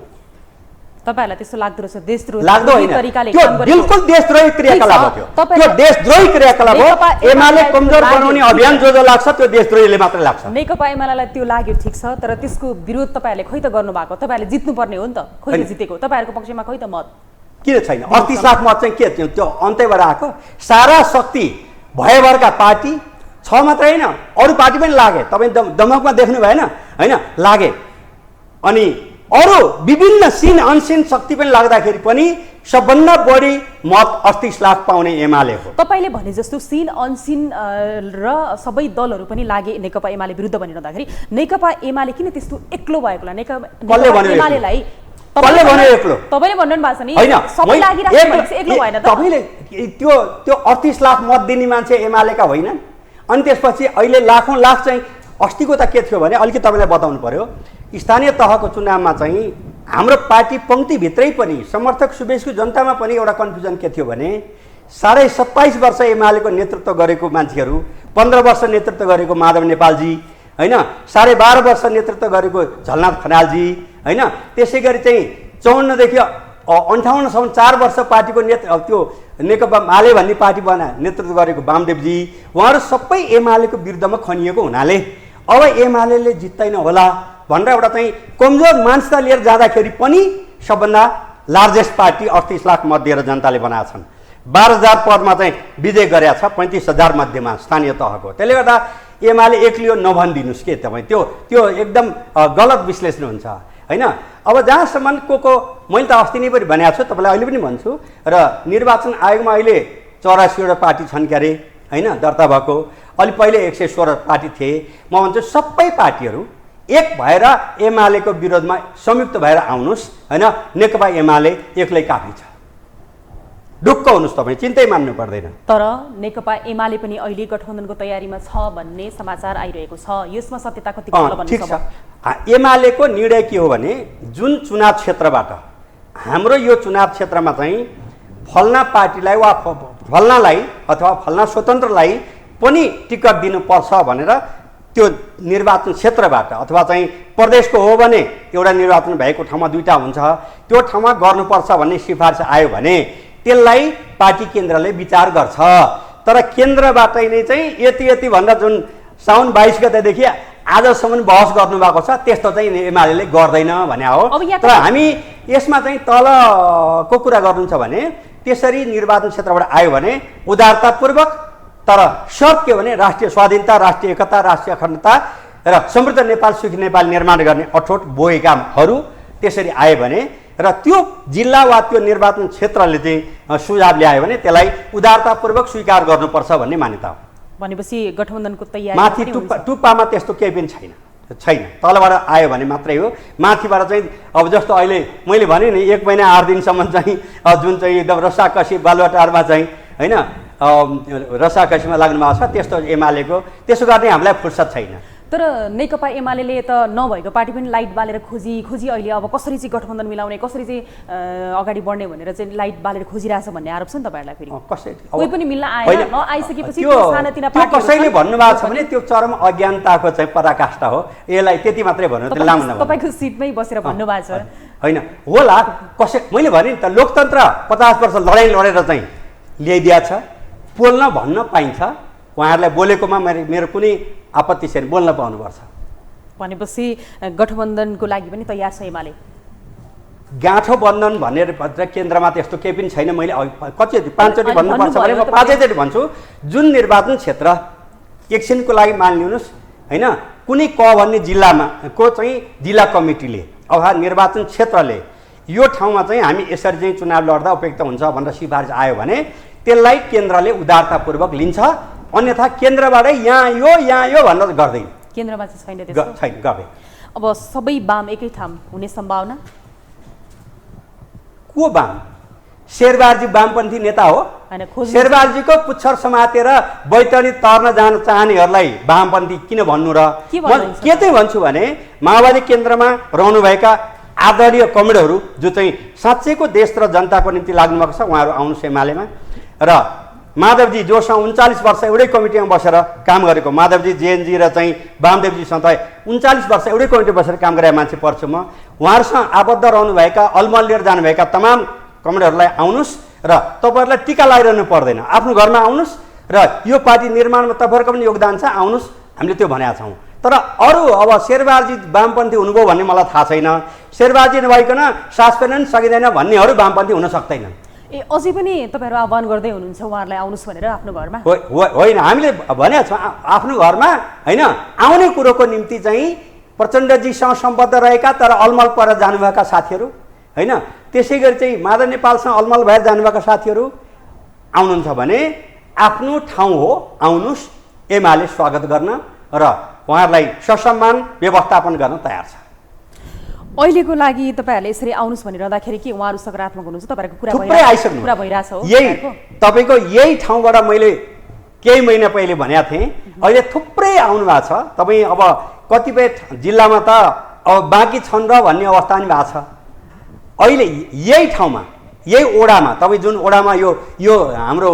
[SPEAKER 1] तपाईहरुलाई त्यस्तो लाग्दो रहेछ देशद्रोही
[SPEAKER 2] लाग्दो होइन, त्यो बिल्कुल देशद्रोही क्रियाकलाप हो। त्यो देशद्रोही क्रियाकलाप हो। एमाले कमजोर बनाउने अभियान जो लाग्छ त्यो देशद्रोहीले मात्र लाग्छ।
[SPEAKER 1] नेकपा एमालेलाई त्यो लाग्यो ठिक छ, तर त्यसको विरोध तपाईहरुले खै त गर्नु भएको? तपाईहरुले जित्नु पर्ने हो नि त, खै त जितेको? तपाईहरुको पक्षमा खै त मत?
[SPEAKER 2] किन छैन? 38 लाख मत चाहिँ के त्यो अन्तैबाट आएको? सारा शक्ति भयभरका पार्टी छ मात्र होइन, अरू पार्टी पनि लागे, तपाईँ दमकमा देख्नु भएन होइन, लागे। अनि अरू विभिन्न सिन अनसिन शक्ति पनि लाग्दाखेरि पनि सबभन्दा बढी मत 38 लाख पाउने एमाले हो।
[SPEAKER 1] तपाईले भने जस्तो सिन अनसिन र सबै दलहरू पनि लागे नेकपा एमाले विरुद्ध भनिरहँदाखेरि नेकपा एमाले किन त्यस्तो एक्लो भएको? नेकपा एमालेलाई
[SPEAKER 2] कसले भन्यो एक्लो?
[SPEAKER 1] तपाईले भन्नु भएको छ नि
[SPEAKER 2] हैन,
[SPEAKER 1] सबै लागिराख्नु भनेपछि एक्लो भएन त?
[SPEAKER 2] तपाईले त्यो 38 लाख मत दिने मान्छे एमालेका होइनन्। अनि त्यसपछि अहिले लाखौं लाख चाहिँ अस्तिको त के थियो भने अलिकति तपाईलाई बताउनु पर्यो। स्थानीय तहको चुनावमा चाहिँ हाम्रो पार्टी पंक्तिभित्रै पनि समर्थक सुवेशको जनतामा पनि एउटा कन्फ्युजन के थियो भने साढे 27 वर्ष एमालेको नेतृत्व गरेको मान्छेहरू, 15 वर्ष नेतृत्व गरेको माधव नेपालजी होइन, 12.5 वर्ष नेतृत्व गरेको झलनाथ खनालजी होइन, त्यसै गरी चाहिँ 54 देखि 58 सम्म 4 वर्ष पार्टीको त्यो नेकपा माले भन्ने पार्टी नेतृत्व गरेको वामदेवजी, उहाँहरू सबै एमालेको विरुद्धमा खनिएको हुनाले अब एमाले जित्दैन होला भनेर एउटा चाहिँ कमजोर मान्छे लिएर जाँदाखेरि पनि सबभन्दा लार्जेस्ट पार्टी 38 लाख मत दिएर जनताले बनाएका छन्। 12,000 पदमा चाहिँ विजय गरेका छ 35,000 मध्येमा स्थानीय तहको। त्यसले गर्दा एमाले एक्लियो नभनिदिनुहोस् के तपाईँ, त्यो एकदम गलत विश्लेषण हुन्छ होइन। अब जहाँसम्म को मैले त अस्ति नै पनि भनेको छु, तपाईँलाई अहिले पनि भन्छु, र निर्वाचन आयोगमा अहिले 84वटा पार्टी छन् क्यारे होइन दर्ता भएको, अलि पहिले 116 पार्टी थिए। म भन्छु सबै पार्टीहरू एक भएर एमालेको विरोधमा संयुक्त भएर आउनुहोस् होइन, नेकपा एमाले एक्लै काफी छ, ढुक्क हुनुहोस्, तपाईँ चिन्तै मान्नु पर्दैन।
[SPEAKER 1] तर नेकपा एमाले पनि अहिले गठबन्धनको तयारीमा छ भन्ने समाचार आइरहेको छ, यसमा सत्यता कति छ?
[SPEAKER 2] ठिक छ, एमालेको निर्णय के हो भने जुन चुनाव क्षेत्रबाट हाम्रो यो चुनाव क्षेत्रमा चाहिँ फल्ना पार्टीलाई वा फल्नालाई अथवा फल्ना स्वतन्त्रलाई पनि टिकट दिनुपर्छ भनेर त्यो निर्वाचन क्षेत्रबाट अथवा चाहिँ प्रदेशको हो भने एउटा निर्वाचन भएको ठाउँमा 2टा हुन्छ, त्यो ठाउँमा गर्नुपर्छ भन्ने सिफारिस आयो भने त्यसलाई पार्टी केन्द्रले विचार गर्छ। तर केन्द्रबाटै नै चाहिँ यति भन्दा जुन साउन 22 गतेदेखि आजसम्म बहस गर्नुभएको छ त्यस्तो चाहिँ एमाले गर्दैन भने हो। तर हामी यसमा चाहिँ तलको कुरा गर्नुहुन्छ भने त्यसरी निर्वाचन क्षेत्रबाट आयो भने उदारतापूर्वक, तर शर्त के भने राष्ट्रिय स्वाधीनता, राष्ट्रिय एकता, राष्ट्रिय अखण्डता र समृद्ध नेपाल सुखी नेपाल निर्माण गर्ने अठोट बोकेकाहरू त्यसरी आयो भने र त्यो जिल्ला वा त्यो निर्वाचन क्षेत्रले चाहिँ सुझाव ल्यायो भने त्यसलाई उदारतापूर्वक स्वीकार गर्नुपर्छ भन्ने मान्यता हो।
[SPEAKER 1] भनेपछि गठबन्धनको तयारी
[SPEAKER 2] माथि टुप्पामा त्यस्तो केही पनि छैन, तलबाट आयो भने मात्रै हो। माथिबाट चाहिँ अब जस्तो अहिले मैले भने नि 1 महिना 8 दिनसम्म चाहिँ जुन चाहिँ एकदम रसाकसी बालुवाटारमा चाहिँ होइन रसाकसीमा लाग्नु भएको छ, त्यस्तो एमालेको त्यसो गर्ने हामीलाई फुर्सद छैन।
[SPEAKER 1] तर नेकपा एमाले त नभएको पार्टी पनि लाइट बालेर खोजी अहिले अब कसरी चाहिँ गठबन्धन मिलाउने, कसरी चाहिँ अगाडि बढ्ने भनेर चाहिँ लाइट बालेर खोजिरहेछ भन्ने आरोप छ नि तपाईँहरूलाई? फेरि कोही पनि मिल्न आएन, नआइसकेपछि सानातिना
[SPEAKER 2] पार्टी कसैले भन्नुभएको छ भने त्यो चरम अज्ञानताको चाहिँ पराकाष्ठा हो। यसलाई त्यति मात्रै भन्नु, त्यो लामो नभन्नु।
[SPEAKER 1] तपाईँको सिटमै बसेर भन्नुभएको छ
[SPEAKER 2] होइन होला कसै, मैले भने नि त लोकतन्त्र 50 वर्ष लडाइँ लडेर चाहिँ ल्याइदिया छ, बोल्न भन्न पाइन्छ। उहाँहरूलाई बोलेकोमा मेरो कुनै आपत्ति छैन, बोल्न पाउनुपर्छ।
[SPEAKER 1] भनेपछि गठबन्धनको लागि पनि तयार छ एमाले?
[SPEAKER 2] गाँठो बन्धन भनेर केन्द्रमा त्यस्तो केही पनि छैन। मैले कतिचोटि 5 चोटि भन्नुपर्छ भने म 5 चोटि भन्छु। जुन निर्वाचन क्षेत्र एकछिनको लागि मानिलिनुहोस् होइन, कुनै क भन्ने जिल्लामा को चाहिँ जिल्ला कमिटीले अथवा निर्वाचन क्षेत्रले यो ठाउँमा चाहिँ हामी यसरी चाहिँ चुनाव लड्दा उपयुक्त हुन्छ भनेर सिफारिस आयो भने त्यसलाई केन्द्रले उदारतापूर्वक लिन्छ, अन्यथा केन्द्रबाटै यहाँ यो भनेर गर्दैन।
[SPEAKER 1] केन्द्रमा चाहिँ छैन त्यस्तो?
[SPEAKER 2] छैन, गर्दैन।
[SPEAKER 1] अब सबै वाम एकै ठाउँ हुने सम्भावना?
[SPEAKER 2] को वाम? शेरबहादुरजी वामपन्थी नेता हो। शेरबहादुरजीको पुच्छर समातेर बैतडी तर्न जान चाहनेहरूलाई वामपन्थी किन भन्नु र? के चाहिँ भन्छु भने माओवादी केन्द्रमा रहनुभएका आदरणीय कमरेडहरू जो चाहिँ साँच्चैको देश र जनताको निम्ति लाग्नुभएको छ उहाँहरू आउनुहोस् एमालेमा। र माधवजी जोसँग 39 वर्ष एउटै कमिटीमा बसेर काम गरेको, माधवजी जेएनजी र चाहिँ वामदेवजीसँग 39 वर्ष एउटै कमिटीमा बसेर काम गरेका मान्छे पर्छु म। उहाँहरूसँग आबद्ध रहनुभएका अलमल लिएर जानुभएका तमाम कमरेडहरूलाई आउनुहोस् र तपाईँहरूलाई टिका लगाइरहनु पर्दैन, आफ्नो घरमा आउनुहोस् र यो पार्टी निर्माणमा तपाईँहरूको पनि योगदान छ, आउनुहोस्, हामीले त्यो भनेका छौँ। तर अरू अब शेरबहादुरजी वामपन्थी हुनुभयो भन्ने मलाई थाहा छैन, शेरबहादुरजी नभइकन सास फेर्न पनि सकिँदैन भन्नेहरू वामपन्थी हुन सक्दैनन्।
[SPEAKER 1] अझै पनि तपाईँहरू आह्वान गर्दै हुनुहुन्छ उहाँहरूलाई आउनुहोस् भनेर आफ्नो घरमा?
[SPEAKER 2] होइन, हामीले भनेका छौँ आफ्नो घरमा होइन, आउने कुरोको निम्ति चाहिँ प्रचण्डजीसँग सम्बद्ध रहेका तर अलमल परेर जानुभएका साथीहरू होइन, त्यसै गरी चाहिँ माधव नेपालसँग अलमल भएर जानुभएका साथीहरू आउनुहुन्छ भने आफ्नो ठाउँ हो, आउनुहोस्, एमाले स्वागत गर्न र उहाँहरूलाई ससम्मान व्यवस्थापन गर्न तयार छ।
[SPEAKER 1] अहिलेको लागि तपाईँहरूले यसरी आउनुहोस् भनिरहँदाखेरि के उहाँहरू सकारात्मक हुनुहुन्छ? तपाईँहरूको कुरा भइरहेछ हो?
[SPEAKER 2] यही तपाईँको यही ठाउँबाट मैले केही महिना पहिले भनेको थिएँ, अहिले थुप्रै आउनु भएको छ। तपाईँ अब कतिपय जिल्लामा त अब बाँकी छन् र भन्ने अवस्था पनि भएको छ। अहिले यही ठाउँमा यही ओडामा तपाईँ जुन ओडामा यो हाम्रो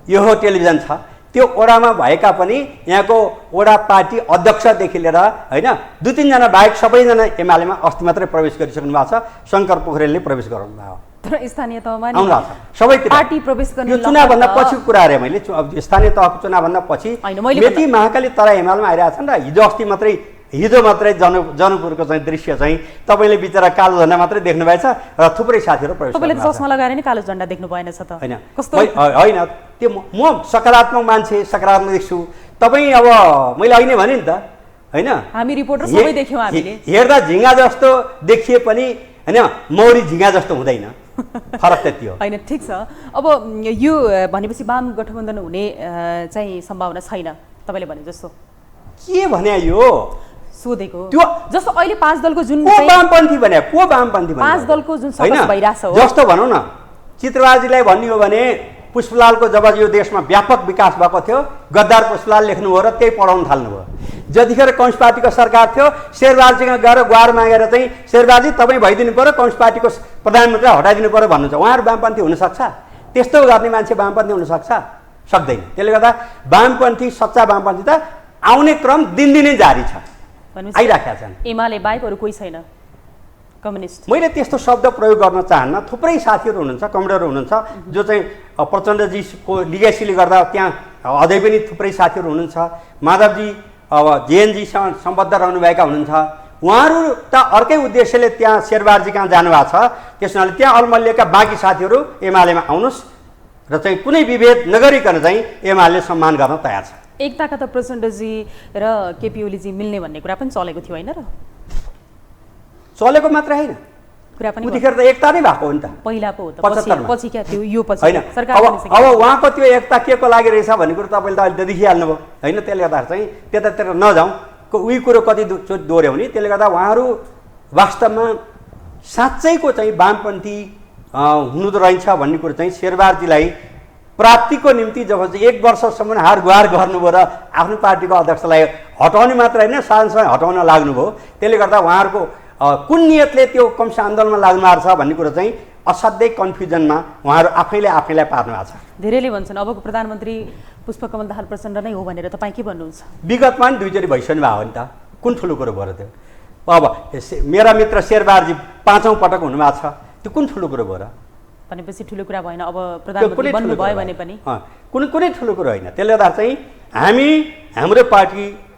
[SPEAKER 2] यो टेलिभिजन छ त्यो ओडामा भएका पनि यहाँको ओडा पार्टी अध्यक्षदेखि लिएर होइन 2-3 जना बाहेक सबैजना एमालेमा अस्ति मात्रै प्रवेश गरिसक्नु भएको छ। शङ्कर पोखरेलले प्रवेश गराउनु भएको
[SPEAKER 1] तर स्थानीय तहमा
[SPEAKER 2] सबैतिर
[SPEAKER 1] पार्टी प्रवेश गर्ने
[SPEAKER 2] यो चुनावभन्दा पछि कुरा अरे मैले स्थानीय तहको चुनावभन्दा पछि मेची महाकाली तराई हिमालमा आइरहेछन् र हिजो मात्रै जनकपुरको चाहिँ दृश्य चाहिँ तपाईँले बिचरा कालो झन्डा मात्रै देख्नु भएछ र थुप्रै साथीहरू प्रवेश
[SPEAKER 1] तपाईँले चस्मा लगाएर नि कालो झन्डा देख्नु भएन छ त
[SPEAKER 2] होइन होइन त्यो म सकारात्मक मान्छे सकारात्मक देख्छु। तपाईँ अब मैले अहिले भने नि त होइन
[SPEAKER 1] हामी रिपोर्टर सबै देख्यौँ हामीले
[SPEAKER 2] हेर्दा झिङ्गा जस्तो देखिए पनि होइन मौरी झिङ्गा जस्तो हुँदैन फरक त्यति हो
[SPEAKER 1] होइन ठिक छ। अब यो भनेपछि वाम गठबन्धन हुने चाहिँ सम्भावना छैन तपाईँले भने जस्तो
[SPEAKER 2] के भने यो
[SPEAKER 1] सोधेको
[SPEAKER 2] त्यो
[SPEAKER 1] जस्तो अहिले 5 दलको जुन
[SPEAKER 2] वामपन्थी भने
[SPEAKER 1] 5 दलको जुन सकस भइराछ हो
[SPEAKER 2] जस्तो भनौँ न चित्रबाजीलाई भन्ने हो भने पुष्पलालको जब यो देशमा व्यापक विकास भएको थियो गद्दार पुष्पलाल लेख्नुभयो र त्यही पढाउन थाल्नुभयो। जतिखेर कम्युनिस्ट पार्टीको सरकार थियो शेरबाजीसँग गएर गुहार मागेर चाहिँ शेरबाजी तपाईँ भइदिनु पर्यो कम्युनिस्ट पार्टीको प्रधानमन्त्री हटाइदिनु पर्यो भन्नुहुन्छ। उहाँहरू वामपन्थी हुनसक्छ त्यस्तो गर्ने मान्छे वामपन्थी हुनसक्छ सक्दैन। त्यसले गर्दा वामपन्थी सच्चा वामपन्थी त आउने क्रम दिनदिनै जारी छ आइराखेका छन्।
[SPEAKER 1] एमाले बाहेक अरू कोही छैन कम्युनिस्ट
[SPEAKER 2] मैले त्यस्तो शब्द प्रयोग गर्न चाहन्न। थुप्रै साथीहरू हुनुहुन्छ कमरेडर हुनुहुन्छ जो चाहिँ प्रचण्डजीको लिगेसीले गर्दा त्यहाँ अझै पनि थुप्रै साथीहरू हुनुहुन्छ। माधवजी अब जेएनजीसँग सम्बद्ध रहनुभएका हुनुहुन्छ। उहाँहरू त अर्कै उद्देश्यले त्यहाँ शेरबाजी कहाँ जानुभएको छ त्यस हुनाले त्यहाँ अलमल्लिएका बाँकी साथीहरू एमालेमा आउनुहोस् र चाहिँ कुनै विभेद नगरिकन चाहिँ एमाले सम्मान गर्न तयार छ।
[SPEAKER 1] एकताका त प्रचण्डजी र केपी ओलीजी मिल्ने भन्ने कुरा पनि चलेको थियो होइन र
[SPEAKER 2] चलेको मात्र होइन
[SPEAKER 1] कुरा पनि
[SPEAKER 2] उतिखेर त एकता नै भएको हो नि त
[SPEAKER 1] पहिला पो हो त
[SPEAKER 2] 75
[SPEAKER 1] पछि क्या त्यो यो पछि
[SPEAKER 2] होइन
[SPEAKER 1] सरकार
[SPEAKER 2] अब उहाँको त्यो एकता के को लागि रहेछ भन्ने कुरो तपाईँले त अहिले त देखिहाल्नुभयो होइन। त्यसले गर्दा चाहिँ त्यतातिर नजाउँ उही कुरो कति चोटि दोहोऱ्याउ नि। त्यसले गर्दा उहाँहरू वास्तवमा साँच्चैको चाहिँ वामपन्थी हुनु त रहेछ भन्ने कुरो चाहिँ शेरबारजीलाई प्राप्तिको निम्ति जब चाहिँ 1 वर्षसम्म हार गुहार गर्नुभयो र आफ्नो पार्टीको अध्यक्षलाई हटाउने मात्र होइन सांसद हटाउन लाग्नुभयो। त्यसले गर्दा उहाँहरूको कुन नियतले त्यो कम्युनिस्ट आन्दोलनमा लाग्नु भएको छ भन्ने कुरो चाहिँ असाध्यै कन्फ्युजनमा उहाँहरू आफैलाई पार्नु भएको छ।
[SPEAKER 1] धेरैले भन्छन् अबको प्रधानमन्त्री पुष्पकमल दाहाल प्रचण्ड नै हो भनेर तपाईँ के भन्नुहुन्छ?
[SPEAKER 2] विगतमा पनि 2 चोटि भइसक्नु भएको हो नि त कुन ठुलो कुरो भयो र त्यो? अब मेरा मित्र शेरबारजी 5औं पटक हुनुभएको छ त्यो कुन ठुलो कुरो भयो र?
[SPEAKER 1] भनेपछि ठुलो कुरा भएन अब प्रधानमन्त्री बन्नुभयो भने पनि
[SPEAKER 2] कुनै ठुलो कुरो होइन। त्यसले गर्दा चाहिँ हाम्रो पार्टी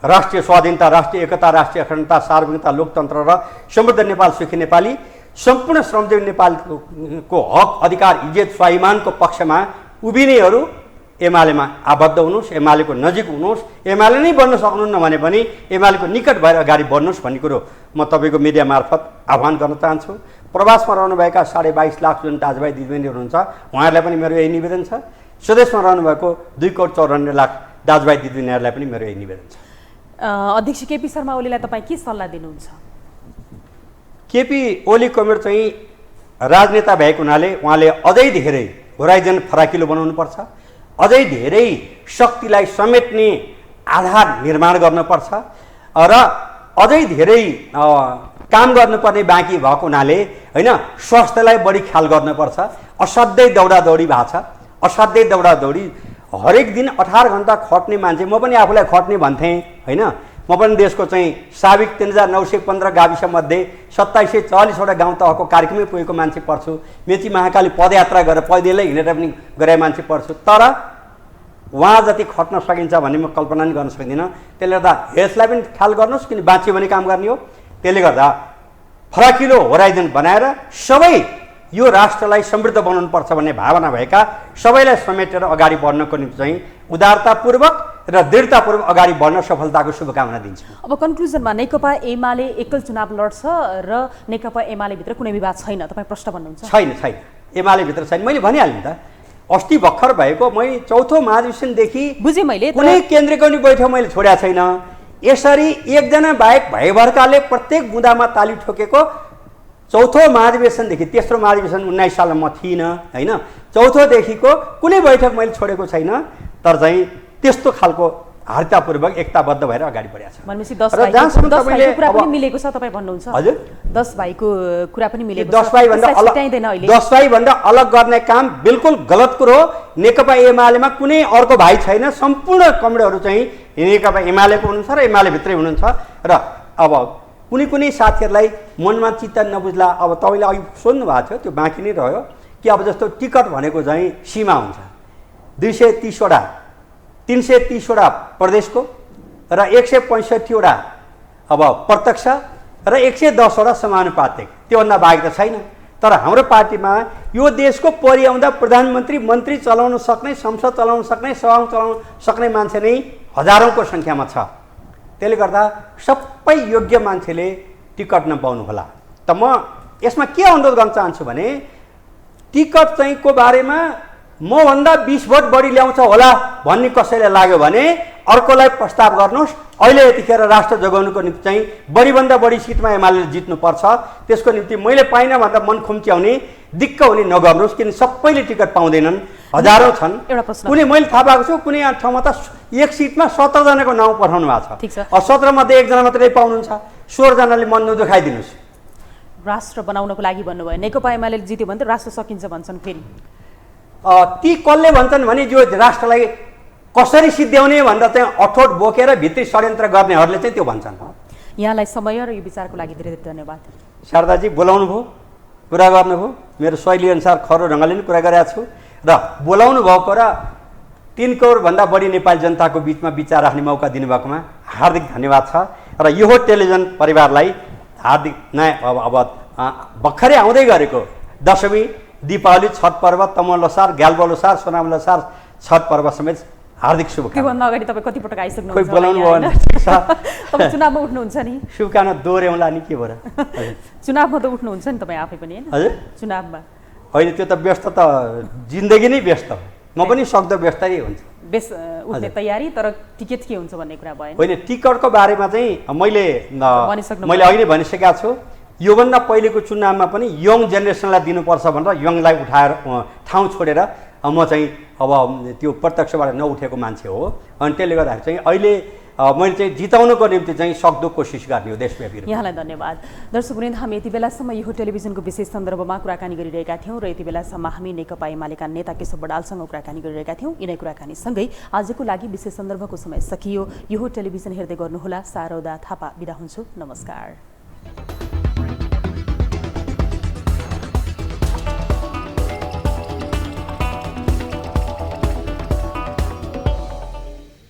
[SPEAKER 2] राष्ट्रिय स्वाधीनता राष्ट्रिय एकता राष्ट्रिय अखण्डता सार्वभौमिकता लोकतन्त्र र समृद्ध नेपाल सुखी नेपाली सम्पूर्ण श्रमजीवी नेपालको हक अधिकार इज्जत स्वाभिमानको पक्षमा उभिनेहरू एमालेमा आबद्ध हुनुहोस् एमालेको नजिक हुनुहोस्। एमाले नै बन्न सक्नुहुन्न भने पनि एमालेको निकट भएर अगाडि बढ्नुहोस् भन्ने कुरो म तपाईँको मिडिया मार्फत आह्वान गर्न चाहन्छु। प्रवासमा रहनुभएका 22.5 लाख जुन दाजुभाइ दिदीबहिनीहरू हुनुहुन्छ उहाँहरूलाई पनि मेरो यही निवेदन छ। स्वदेशमा रहनुभएको 2.54 लाख दाजुभाइ दिदीबहिनीहरूलाई पनि मेरो यही निवेदन छ।
[SPEAKER 1] अध्यक्ष केपी शर्मा ओलीलाई तपाईँ के सल्लाह दिनुहुन्छ?
[SPEAKER 2] केपी ओली कमरेड चाहिँ राजनेता भएको हुनाले उहाँले अझै धेरै होराइजन फराकिलो बनाउनुपर्छ। अझै धेरै शक्तिलाई समेट्ने आधार निर्माण गर्नुपर्छ र अझै धेरै काम गर्नुपर्ने बाँकी भएको हुनाले होइन स्वास्थ्यलाई बढी ख्याल गर्नुपर्छ। असाध्यै दौडादौडी भएको छ असाध्यै दौडादौडी हरेक दिन 18 घण्टा खट्ने मान्छे म पनि आफूलाई खट्ने भन्थेँ होइन। म पनि देशको चाहिँ साबिक 3915 गाविसमध्ये 2740वटा गाउँ तहको कार्यक्रममै पुगेको मान्छे पर्छु। मेची महाकाली पदयात्रा गरेर पैदलै हिँडेर पनि गरे मान्छे पर्छु। तर उहाँ जति खट्न सकिन्छ भन्ने म कल्पना पनि गर्न सक्दिनँ। त्यसले गर्दा हेल्थलाई पनि ख्याल गर्नुहोस् किन बाँच्यो भने काम गर्ने हो। त्यसले गर्दा फराकिलो होराइजन बनाएर सबै यो राष्ट्रलाई समृद्ध बनाउनुपर्छ भन्ने भावना भएका सबैलाई समेटेर अगाडि बढ्नको निम्ति चाहिँ उदारतापूर्वक र दृढतापूर्वक अगाडि बढ्न सफलताको शुभकामना दिन्छु।
[SPEAKER 1] अब कन्क्लुजनमा नेकपा एमाले एकल चुनाव लड्छ र नेकपा एमाले भित्र कुनै विवाद छैन तपाईँ प्रश्न भन्नुहुन्छ? छैन
[SPEAKER 2] एमाले भित्र छैन। मैले भनिहालेँ नि त अस्ति भर्खर भएको मैले 4थो महाधिवेशनदेखि
[SPEAKER 1] बुझेँ मैले
[SPEAKER 2] कुनै केन्द्रीय कमिटी बैठक मैले छोडेको छैन। यसरी एकजना बाहेक भयभरकाले प्रत्येक बुँदामा ताली ठोकेको 4थो महाधिवेशनदेखि तेस्रो महाधिवेशन 19 सालमा म थिइनँ होइन। 4थोदेखिको कुनै बैठक मैले छोडेको छैन। तर चाहिँ त्यस्तो खालको हार्तापूर्वक एकताबद्ध भएर अगाडि बढेको छ।
[SPEAKER 1] भनेपछि 10 भाइको कुरा पनि मिलेको छ तपाईँ भन्नुहुन्छ?
[SPEAKER 2] हजुर,
[SPEAKER 1] 10 भाइको कुरा पनि मिलेको छ।
[SPEAKER 2] 10 भाइ भन्दा अलग गर्ने काम बिल्कुल गलत कुरो हो। नेकपा एमालेमा कुनै अर्को भाइ छैन, सम्पूर्ण कमरेडहरू चाहिँ नेकपा एमालेको हुनुहुन्छ र एमाले भित्रै हुनुहुन्छ। र अब कुनै साथीहरूलाई मनमा चित्त नबुझ्ला, अब तपाईँले अघि सोध्नु भएको थियो त्यो बाँकी नै रह्यो कि अब जस्तो टिकट भनेको चाहिँ सीमा हुन्छ 230वटा 330वटा प्रदेशको र 165वटा अब प्रत्यक्ष र 110वटा समानुपातिक, त्योभन्दा बाहेक त छैन। तर हाम्रो पार्टीमा यो देशको परिआउँदा प्रधानमन्त्री, मन्त्री चलाउन सक्ने, संसद चलाउन सक्ने, सभा चलाउन सक्ने मान्छे नै हजारौँको सङ्ख्यामा छ। त्यसले गर्दा सबै योग्य मान्छेले टिकट नपाउनु होला। त म यसमा के अनुरोध गर्न चाहन्छु भने टिकट चाहिँ को बारेमा मभन्दा 20 भोट बढी ल्याउँछ होला भन्ने कसैले लाग्यो भने अर्कोलाई प्रस्ताव गर्नुहोस्। अहिले यतिखेर राष्ट्र जोगाउनुको निम्ति चाहिँ बढीभन्दा बढी सिटमा एमाले जित्नुपर्छ। त्यसको निम्ति मैले पाइनँ भन्दा मन खुम्च्याउने, दिक्क हुने नगर्नुहोस्, किन सबैले टिकट पाउँदैनन्, हजारौँ छन्। कुनै मैले थाहा पाएको छु कुनै ठाउँमा त एक सिटमा 17 जनाको नाउँ पठाउनु भएको छ। 17 मध्ये एकजना मात्रै पाउनुहुन्छ, 16 जनाले मन नदुखाइदिनुहोस्।
[SPEAKER 1] राष्ट्र बनाउनको लागि भन्नुभयो, नेकपा एमाले जित्यो भने त राष्ट्र सकिन्छ भन्छन्। फेरि
[SPEAKER 2] ती कसले भन्छन् भने जो राष्ट्रलाई कसरी सिद्ध्याउने भनेर चाहिँ अठोट बोकेर भित्री षड्यन्त्र गर्नेहरूले चाहिँ त्यो भन्छन्।
[SPEAKER 1] यहाँलाई समय र यो विचारको लागि धेरै धेरै धन्यवाद।
[SPEAKER 2] शारदाजी बोलाउनु भयो, कुरा गर्नुभयो, मेरो शैली अनुसार खरो ढङ्गले पनि कुरा गरेको छु र बोलाउनु भएको र 3 करोडभन्दा बढी नेपाली जनताको बिचमा विचार राख्ने मौका दिनुभएकोमा हार्दिक धन्यवाद छ। र यो टेलिभिजन परिवारलाई हार्दिक अब भर्खरै आउँदै गरेको दशमी, दीपावली, छठ पर्व, तमल लोसार, ग्याल्बो लोसार, सोनाम लोसार, छठ पर्व समेत हार्दिक शुभकामना।
[SPEAKER 1] त्योभन्दा अगाडि तपाईँ कतिपटक आइसक्नुहुन्छ?
[SPEAKER 2] खोइ बोलाउनु भयो भने
[SPEAKER 1] तपाईँ चुनावमा उठ्नुहुन्छ नि?
[SPEAKER 2] शुभकामना दोहोऱ्याउँला नि, के भएर?
[SPEAKER 1] चुनावमा त उठ्नुहुन्छ नि तपाईँ आफै पनि, होइन?
[SPEAKER 2] हजुर,
[SPEAKER 1] चुनावमा
[SPEAKER 2] होइन, त्यो त व्यस्त त जिन्दगी नै व्यस्त हो। म पनि सक्दो व्यस्तै हुन्छु।
[SPEAKER 1] उठ्ने तयारी, तर टिकट के हुन्छ भन्ने कुरा भयो।
[SPEAKER 2] होइन, टिकटको बारेमा चाहिँ मैले अघि नै भनिसकेको छु। योभन्दा पहिलेको चुनावमा पनि यङ जेनेरेसनलाई दिनुपर्छ भनेर यङलाई उठाएर ठाउँ छोडेर म चाहिँ अब त्यो प्रत्यक्षबाट नउठेको मान्छे हो। अनि त्यसले गर्दाखेरि चाहिँ अहिले मैले चाहिँ जिताउनको निम्ति चाहिँ सक्दो कोसिस गर्ने हो देशव्यापी।
[SPEAKER 1] यहाँलाई धन्यवाद। दर्शकवृन्द, हामी यति बेलासम्म यो टेलिभिजनको विशेष सन्दर्भमा कुराकानी गरिरहेका थियौँ र यति बेलासम्म हामी नेकपा एमालेका नेता केशव बडालसँग कुराकानी गरिरहेका थियौँ। यिनै कुराकानीसँगै आजको लागि विशेष सन्दर्भको समय सकियो। यो टेलिभिजन हेर्दै गर्नुहोला। शारदा थापा बिदा हुन्छु। नमस्कार।